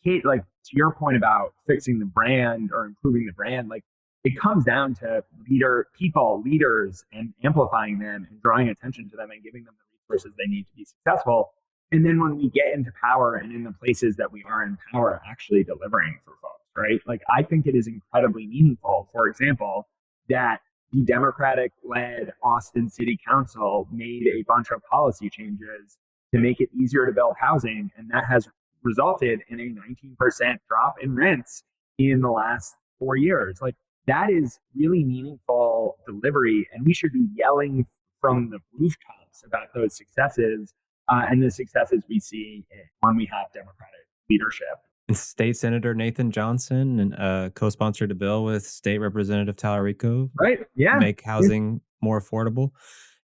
Speaker 4: Kate, like to your point about fixing the brand or improving the brand, like it comes down to leaders and amplifying them and drawing attention to them and giving them the resources they need to be successful. And then when we get into power and in the places that we are in power, actually delivering for folks, right? Like I think it is incredibly meaningful, for example, that the Democratic-led Austin City Council made a bunch of policy changes to make it easier to build housing. And that has resulted in a 19% drop in rents in the last 4 years. Like that is really meaningful delivery. And we should be yelling from the rooftops about those successes and the successes we see when we have Democratic leadership.
Speaker 5: And State Senator Nathan Johnson co-sponsored a bill with State Representative Tallarico.
Speaker 4: Right. Yeah.
Speaker 5: Make housing more affordable.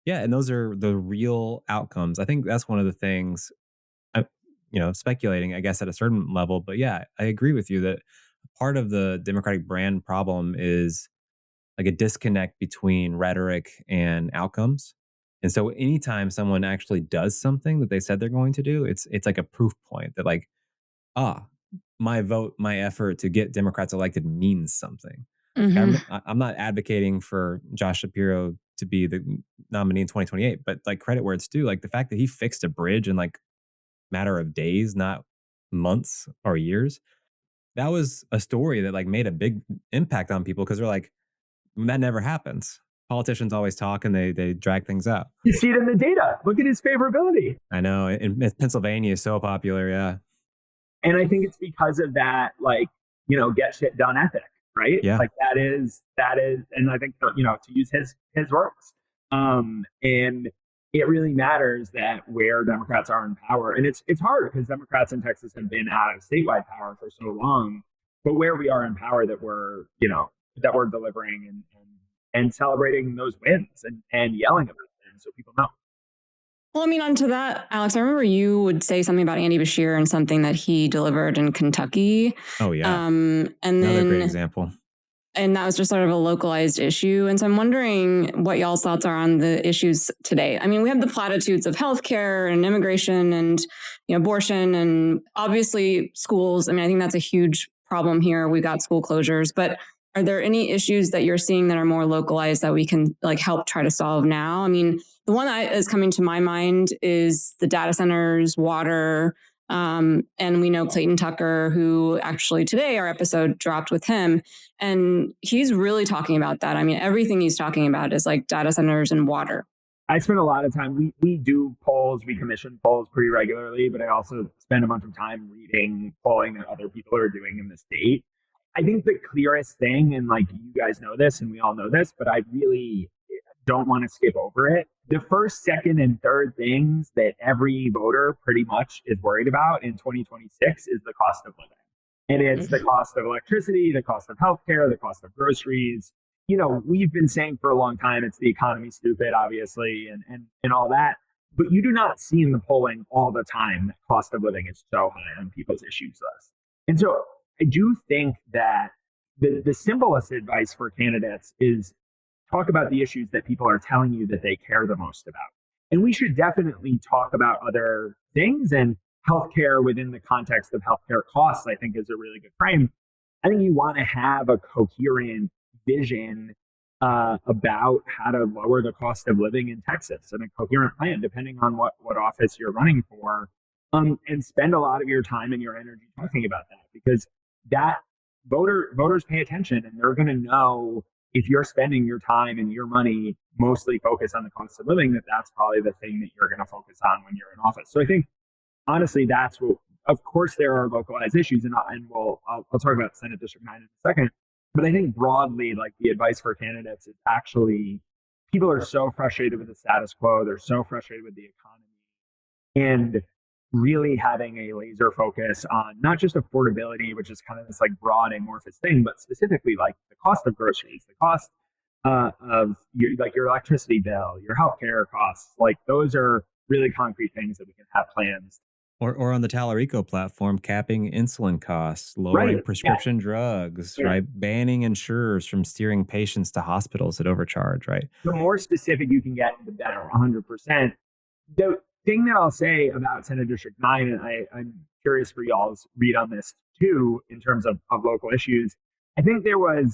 Speaker 5: Yeah. And those are the real outcomes. I think that's one of the things, speculating, I guess, at a certain level. But yeah, I agree with you that part of the Democratic brand problem is like a disconnect between rhetoric and outcomes. And so anytime someone actually does something that they said they're going to do, it's like a proof point that like, my vote, my effort to get Democrats elected means something.
Speaker 3: Mm-hmm.
Speaker 5: I'm not advocating for Josh Shapiro to be the nominee in 2028, but like credit where it's due, like the fact that he fixed a bridge in like matter of days, not months or years, that was a story that like made a big impact on people because they're like, that never happens. Politicians always talk and they drag things out.
Speaker 4: You see it in the data. Look at his favorability.
Speaker 5: I know. And Pennsylvania is so popular. Yeah.
Speaker 4: And I think it's because of that, like, get shit done ethic, right?
Speaker 5: Yeah.
Speaker 4: Like that is, and I think, to use his words. And it really matters that where Democrats are in power. And it's hard because Democrats in Texas have been out of statewide power for so long, but where we are in power that we're delivering and celebrating those wins and yelling about them so people know.
Speaker 3: Well, I mean, onto that, Alex, I remember you would say something about Andy Beshear and something that he delivered in Kentucky.
Speaker 5: Oh, yeah.
Speaker 3: And
Speaker 5: Another
Speaker 3: then
Speaker 5: great example.
Speaker 3: And that was just sort of a localized issue. And so I'm wondering what y'all's thoughts are on the issues today. I mean, we have the platitudes of healthcare and immigration and abortion and obviously schools. I mean, I think that's a huge problem here. We've got school closures, but are there any issues that you're seeing that are more localized that we can help try to solve now? I mean, the one that is coming to my mind is the data centers, water, and we know Clayton Tucker, who actually today our episode dropped with him, and he's really talking about that. I mean, everything he's talking about is data centers and water.
Speaker 4: I spend a lot of time, we do polls, we commission polls pretty regularly, but I also spend a bunch of time reading polling that other people are doing in the state. I think the clearest thing, and you guys know this and we all know this, but I really don't want to skip over it. The first, second, and third things that every voter pretty much is worried about in 2026 is the cost of living. And it's the cost of electricity, the cost of healthcare, the cost of groceries. We've been saying for a long time, it's the economy stupid, obviously, and all that. But you do not see in the polling all the time that cost of living is so high on people's issues list. And so I do think that the simplest advice for candidates is talk about the issues that people are telling you that they care the most about. And we should definitely talk about other things, and healthcare within the context of healthcare costs, I think, is a really good frame. I think you want to have a coherent vision about how to lower the cost of living in Texas, and a coherent plan depending on what office you're running for, and spend a lot of your time and your energy talking about that, because that voters pay attention, and they're going to know if you're spending your time and your money mostly focused on the cost of living, that's probably the thing that you're going to focus on when you're in office. So I think, honestly, that's what, of course, there are localized issues, and I'll talk about Senate District 9 in a second. But I think broadly, the advice for candidates is actually, people are so frustrated with the status quo. They're so frustrated with the economy, and really having a laser focus on not just affordability, which is kind of this broad amorphous thing, but specifically the cost of groceries, the cost of your electricity bill, your healthcare costs. Those are really concrete things that we can have plans.
Speaker 5: Or on the Talarico platform, capping insulin costs, lowering prescription drugs, right? Banning insurers from steering patients to hospitals that overcharge, right?
Speaker 4: The more specific you can get, the better, 100%. The thing that I'll say about Senate District 9, and I'm curious for y'all's read on this too, in terms of local issues, I think there were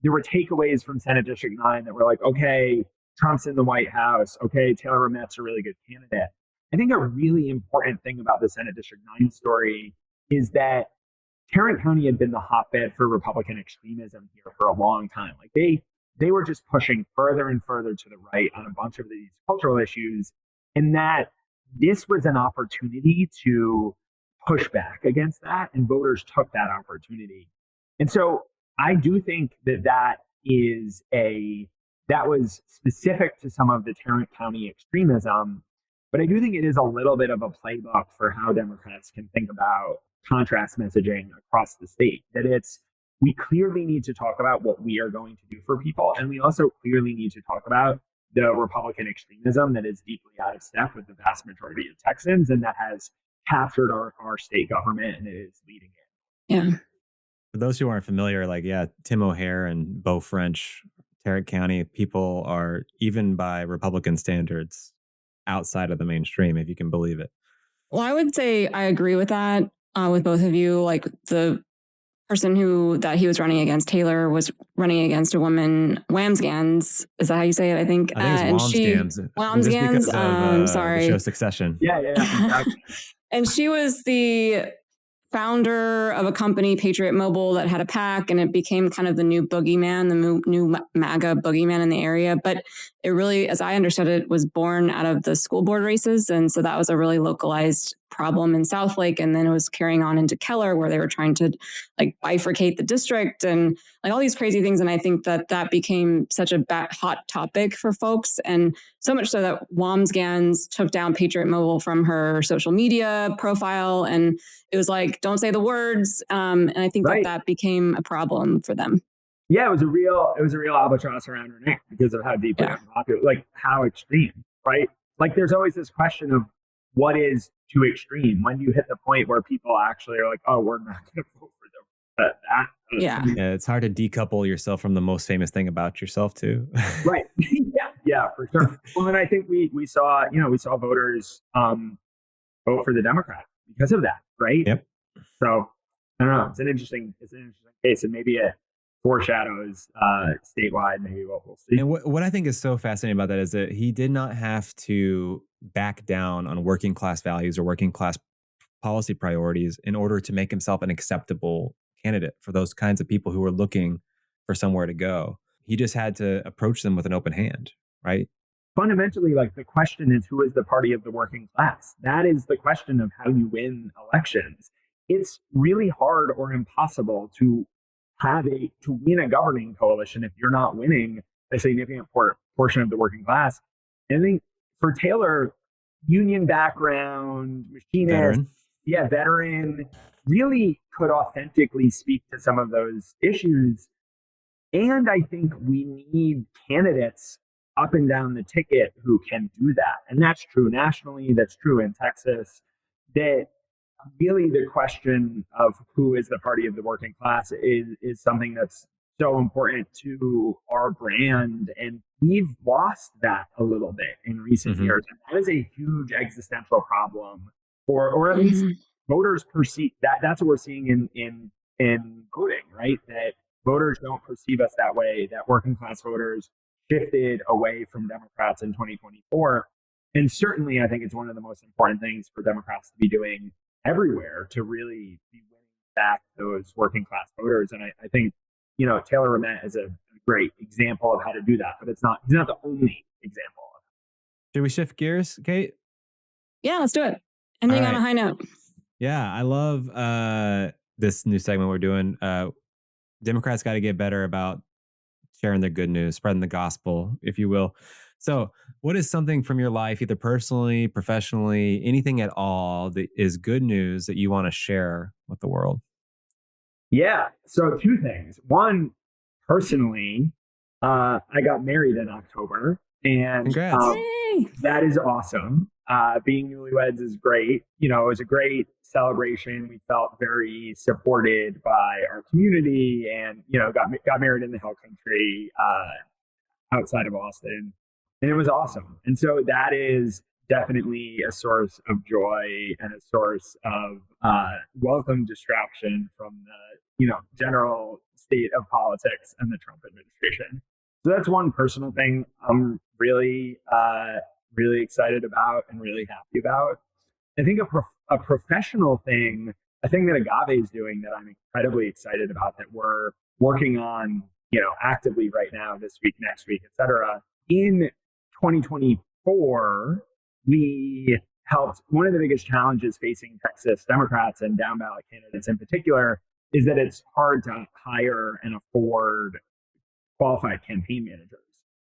Speaker 4: takeaways from Senate District 9 that were okay, Trump's in the White House, okay, Taylor Ramet's a really good candidate. I think a really important thing about the Senate District 9 story is that Tarrant County had been the hotbed for Republican extremism here for a long time. They were just pushing further and further to the right on a bunch of these cultural issues, and that this was an opportunity to push back against that, and voters took that opportunity. And so I do think that was specific to some of the Tarrant County extremism. But I do think it is a little bit of a playbook for how Democrats can think about contrast messaging across the state. That we clearly need to talk about what we are going to do for people. And we also clearly need to talk about the Republican extremism that is deeply out of step with the vast majority of Texans, and that has captured our state government, and it is leading it.
Speaker 3: Yeah.
Speaker 5: For those who aren't familiar, Tim O'Hare and Beau French, Tarrant County people are, even by Republican standards, outside of the mainstream, if you can believe it.
Speaker 3: Well, I would say I agree with that, with both of you. The person that he was running against, Taylor, was running against a woman, Wamsgans. Is that how you say it? I think
Speaker 5: it's Wamsgans.
Speaker 3: Sorry.
Speaker 5: The show Succession.
Speaker 4: Yeah. Exactly.
Speaker 3: And she was the founder of a company, Patriot Mobile, that had a PAC, and it became kind of the new boogeyman, the new MAGA boogeyman in the area. But it really, as I understood it, was born out of the school board races. And so that was a really localized problem in Southlake. And then it was carrying on into Keller, where they were trying to bifurcate the district and all these crazy things. And I think that became such a hot topic for folks. And so much so that Wamsgans took down Patriot Mobile from her social media profile. And it was don't say the words. And I think that became a problem for them.
Speaker 4: Yeah, it was a real albatross around her neck because of how deeply unpopular, how extreme, right? There's always this question of what is too extreme. When do you hit the point where people actually are oh, we're not going to vote for that
Speaker 3: Yeah.
Speaker 5: Yeah, it's hard to decouple yourself from the most famous thing about yourself too.
Speaker 4: Right. Yeah, for sure. Well, and I think we saw, we saw voters vote for the Democrat because of that, right?
Speaker 5: Yep.
Speaker 4: So I don't know. It's an interesting case, and maybe it foreshadows statewide. Maybe what we'll see.
Speaker 5: And what I think is so fascinating about that is that he did not have to back down on working class values or working class policy priorities in order to make himself an acceptable candidate for those kinds of people who were looking for somewhere to go. He just had to approach them with an open hand, right?
Speaker 4: Fundamentally, like, the question is, who is the party of the working class? That is the question of how you win elections. It's really hard or impossible to win a governing coalition if you're not winning a significant portion of the working class. And I think for Taylor, union background, machinist, veteran, really could authentically speak to some of those issues. And I think we need candidates up and down the ticket who can do that. And that's true nationally, that's true in Texas. That really the question of who is the party of the working class is something that's so important to our brand. And we've lost that a little bit in recent years. And that is a huge existential problem, or at least voters perceive that. That's what we're seeing in voting, right? That voters don't perceive us that way, that working class voters shifted away from Democrats in 2024. And certainly I think it's one of the most important things for Democrats to be doing everywhere to really be winning back those working class voters. And I think, Taylor Ramett is a great example of how to do that, but he's not the only example.
Speaker 5: Should we shift gears, Kate?
Speaker 3: Yeah, let's do it. Ending on a high note.
Speaker 5: Yeah, I love this new segment we're doing. Democrats got to get better about sharing their good news, spreading the gospel, if you will. So what is something from your life, either personally, professionally, anything at all, that is good news that you want to share with the world?
Speaker 4: Yeah. So two things. One, personally, I got married in October, and that is awesome. Being newlyweds is great. It was a great celebration. We felt very supported by our community, and got married in the Hill Country outside of Austin, and it was awesome. And so that is definitely a source of joy and a source of welcome distraction from the general state of politics and the Trump administration. So that's one personal thing I'm really excited about and really happy about. I think a professional thing, a thing that Agave is doing that I'm incredibly excited about, that we're working on, actively right now, this week, next week, et cetera. In 2024, we helped. One of the biggest challenges facing Texas Democrats and down-ballot candidates in particular is that it's hard to hire and afford qualified campaign managers.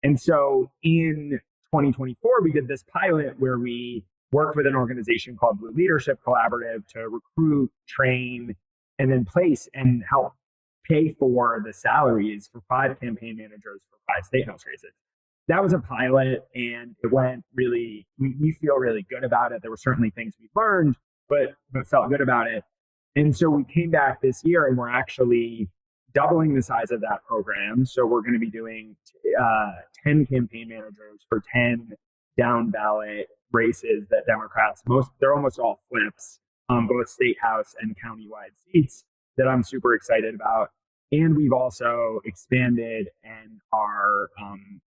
Speaker 4: And so in 2024, we did this pilot where we worked with an organization called Blue Leadership Collaborative to recruit, train, and then place and help pay for the salaries for 5 campaign managers for 5 state house races. That was a pilot, and it went really, we feel really good about it. There were certainly things we learned, but felt good about it. And so we came back this year, and we're actually doubling the size of that program. So we're going to be doing 10 campaign managers for 10 down ballot races that Democrats, they're almost all flips on both state house and countywide seats, that I'm super excited about. And we've also expanded and are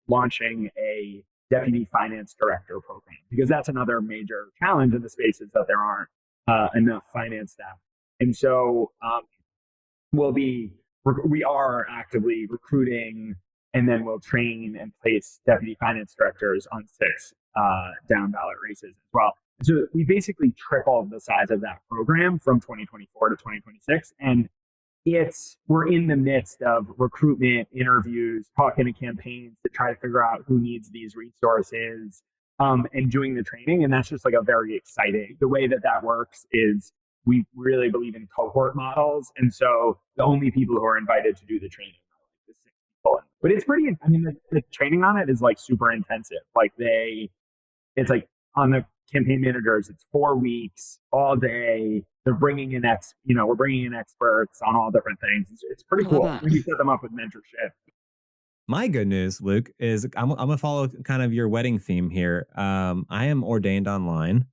Speaker 4: launching a deputy finance director program, because that's another major challenge in the space, is that there aren't enough finance staff. And so we are actively recruiting, and then we'll train and place deputy finance directors on 6 down ballot races as well. So we basically tripled the size of that program from 2024 to 2026. And we're in the midst of recruitment interviews, talking to campaigns to try to figure out who needs these resources, and doing the training. And that's just like a very exciting, the way that works is we really believe in cohort models. And so the only people who are invited to do the training are like the 6 people. But it's pretty, the training on it is like super intensive. It's like on the campaign managers, it's 4 weeks all day. They're bringing in we're bringing in experts on all different things. It's pretty cool when you set them up with mentorship.
Speaker 5: My good news, Luke, is I'm gonna follow kind of your wedding theme here. I am ordained online,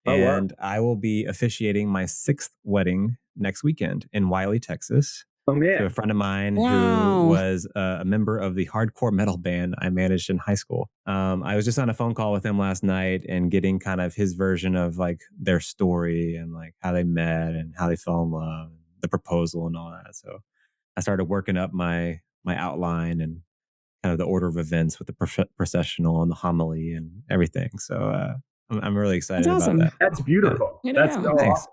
Speaker 5: and I will be officiating my 6th wedding next weekend in Wiley, Texas.
Speaker 4: Oh man!
Speaker 5: To a friend of mine who was a member of the hardcore metal band I managed in high school. I was just on a phone call with him last night and getting kind of his version of like their story and like how they met and how they fell in love, the proposal and all that. So I started working up my outline and kind of the order of events with the processional and the homily and everything. So I'm really excited about that.
Speaker 4: That's beautiful.
Speaker 3: Yeah.
Speaker 4: That's so awesome.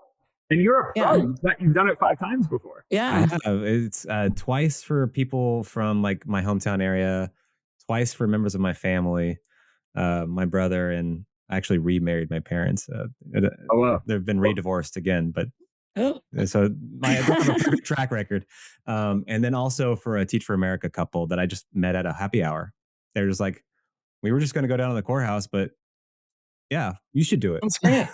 Speaker 4: And you're a pro. You've done it 5 times before.
Speaker 3: Yeah.
Speaker 5: I have. It's twice for people from like my hometown area, twice for members of my family, my brother, and I actually remarried my parents. They've been re-divorced again, but so I have a perfect track record. And then also for a Teach for America couple that I just met at a happy hour. They're just like, we were just going to go down to the courthouse, but yeah, you should do it.
Speaker 3: That's great.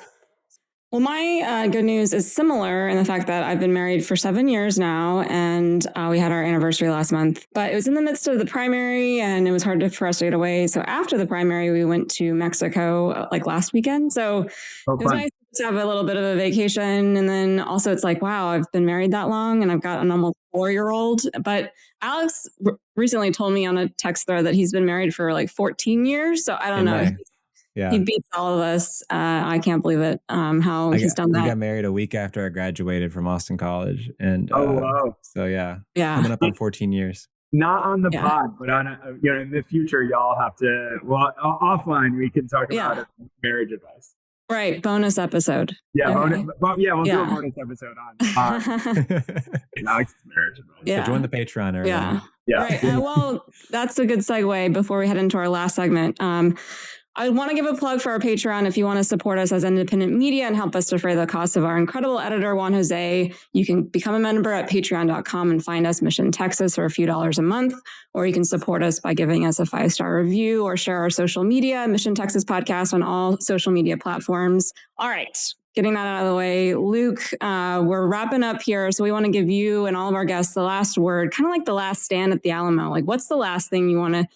Speaker 3: Well, my good news is similar in the fact that I've been married for 7 years now, and we had our anniversary last month. But it was in the midst of the primary, and it was hard for us to get away. So after the primary, we went to Mexico like last weekend. So it was nice to have a little bit of a vacation. And then also it's like, wow, I've been married that long, and I've got an almost 4-year-old. But Alex recently told me on a text thread that he's been married for like 14 years. So I don't know.
Speaker 5: Yeah.
Speaker 3: He beats all of us. I can't believe it. How he's done that.
Speaker 5: We got married a week after I graduated from Austin College, and so yeah, coming up on 14 years.
Speaker 4: Not on the pod, but on in the future, y'all have to. Well, offline we can talk about marriage advice.
Speaker 3: Right, bonus episode.
Speaker 4: Yeah, we'll do a bonus episode on Alex's marriage advice.
Speaker 5: So join the Patreon, everyone.
Speaker 3: Yeah. Right. Well, that's a good segue before we head into our last segment. I want to give a plug for our Patreon. If you want to support us as independent media and help us defray the cost of our incredible editor, Juan Jose, you can become a member at patreon.com and find us Mission Texas for a few dollars a month, or you can support us by giving us a 5-star review or share our social media, Mission Texas Podcast on all social media platforms. All right. Getting that out of the way, Luke, we're wrapping up here. So we want to give you and all of our guests the last word, kind of like the last stand at the Alamo. Like, what's the last thing you want to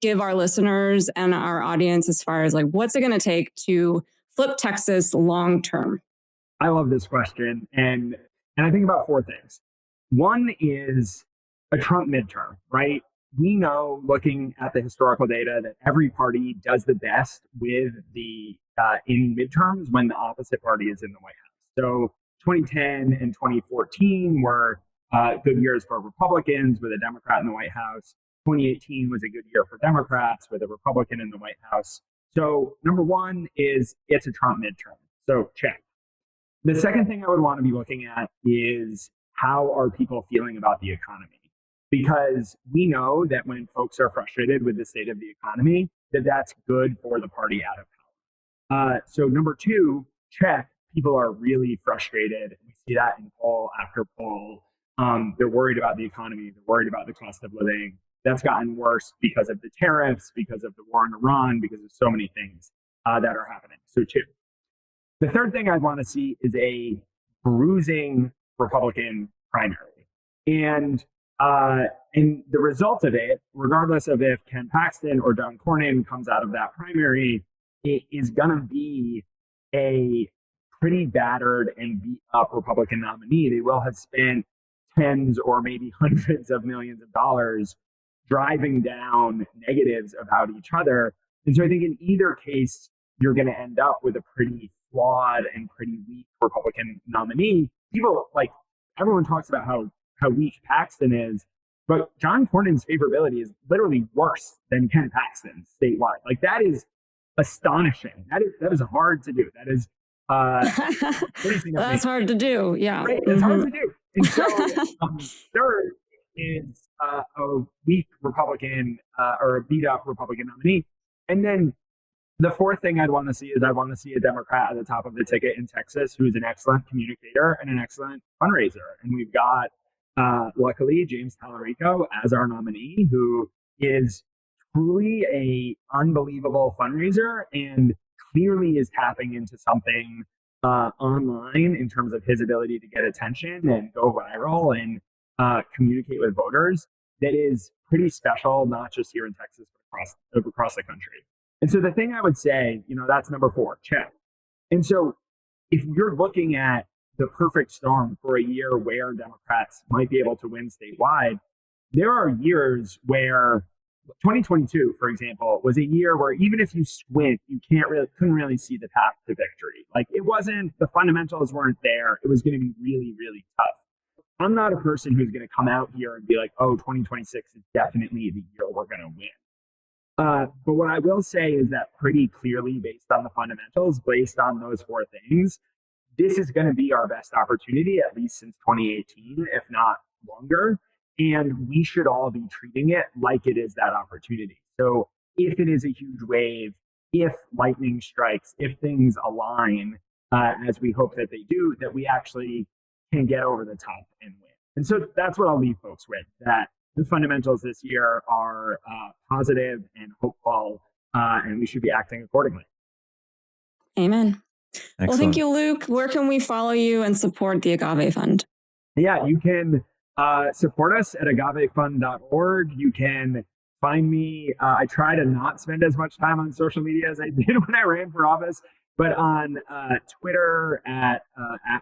Speaker 3: give our listeners and our audience as far as like, what's it going to take to flip Texas long term?
Speaker 4: I love this question. And I think about 4 things. One is a Trump midterm, right? We know, looking at the historical data, that every party does the best with the in midterms when the opposite party is in the White House. So 2010 and 2014 were good years for Republicans with a Democrat in the White House. 2018 was a good year for Democrats with a Republican in the White House. So number one is it's a Trump midterm. So check. The second thing I would want to be looking at is how are people feeling about the economy? Because we know that when folks are frustrated with the state of the economy, that's good for the party out of power. So number 2, check. People are really frustrated. We see that in poll after poll. They're worried about the economy. They're worried about the cost of living. That's gotten worse because of the tariffs, because of the war in Iran, because of so many things that are happening. So 2. The third thing I want to see is a bruising Republican primary. And the result of it, regardless of if Ken Paxton or John Cornyn comes out of that primary, it is going to be a pretty battered and beat up Republican nominee. They will have spent tens or maybe hundreds of millions of dollars driving down negatives about each other. And so I think in either case, you're going to end up with a pretty flawed and pretty weak Republican nominee. People, like, everyone talks about how weak Paxton is, but John Cornyn's favorability is literally worse than Ken Paxton's statewide. Like, that is astonishing. That is hard to do. That is
Speaker 3: that's hard to do. Yeah.
Speaker 4: Right? It's hard to do. And so third is a weak Republican or a beat up Republican nominee. And then the fourth thing I'd want to see is I want to see a Democrat at the top of the ticket in Texas who's an excellent communicator and an excellent fundraiser. And we've got, luckily, James Tallarico as our nominee, who is truly a unbelievable fundraiser and clearly is tapping into something online in terms of his ability to get attention and go viral and communicate with voters that is pretty special, not just here in Texas, but across the country. And so the thing I would say, that's number 4, check. And so if you're looking at the perfect storm for a year where Democrats might be able to win statewide, there are years where 2022, for example, was a year where even if you squint, you couldn't really see the path to victory. Like the fundamentals weren't there. It was going to be really, really tough. I'm not a person who's going to come out here and be like, oh, 2026 is definitely the year we're going to win. But what I will say is that pretty clearly, based on the fundamentals, based on those 4 things, this is going to be our best opportunity, at least since 2018, if not longer. And we should all be treating it like it is that opportunity. So if it is a huge wave, if lightning strikes, if things align, as we hope that they do, that we actually can get over the top and win. And so that's what I'll leave folks with, that the fundamentals this year are positive and hopeful, and we should be acting accordingly.
Speaker 3: Amen.
Speaker 5: Excellent.
Speaker 3: Well, thank you, Luke. Where can we follow you and support the Agave Fund?
Speaker 4: Yeah, you can support us at agavefund.org. You can find me. I try to not spend as much time on social media as I did when I ran for office, but on Twitter at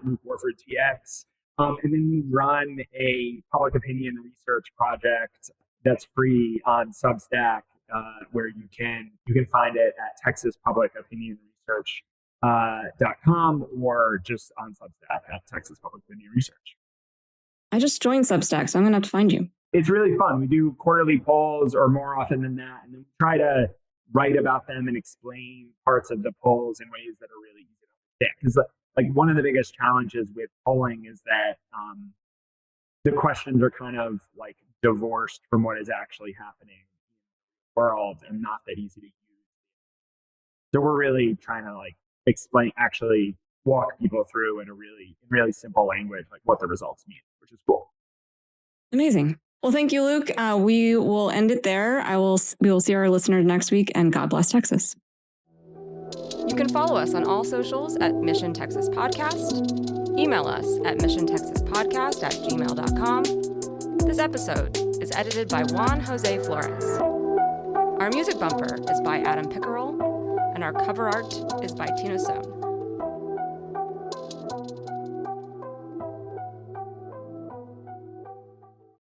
Speaker 4: Luke Warford TX. And then we run a public opinion research project that's free on Substack, where you can find it at texaspublicopinionresearch.com or just on Substack at Texas Public Opinion Research.
Speaker 3: I just joined Substack, so I'm going to have to find you. It's
Speaker 4: really fun. We do quarterly polls or more often than that, and then we try to write about them and explain parts of the polls in ways that are really easy to understand. Because like one of the biggest challenges with polling is that the questions are kind of like divorced from what is actually happening in the world and not that easy to use. So we're really trying to actually walk people through in really simple language, like what the results mean, which is cool.
Speaker 3: Amazing. Well, thank you, Luke. We will end it there. We will see our listeners next week, and God bless Texas.
Speaker 2: You can follow us on all socials at Mission Texas Podcast. Email us at missiontexaspodcast@gmail.com. This episode is edited by Juan Jose Flores. Our music bumper is by Adam Pickerel, and our cover art is by Tina Sohn.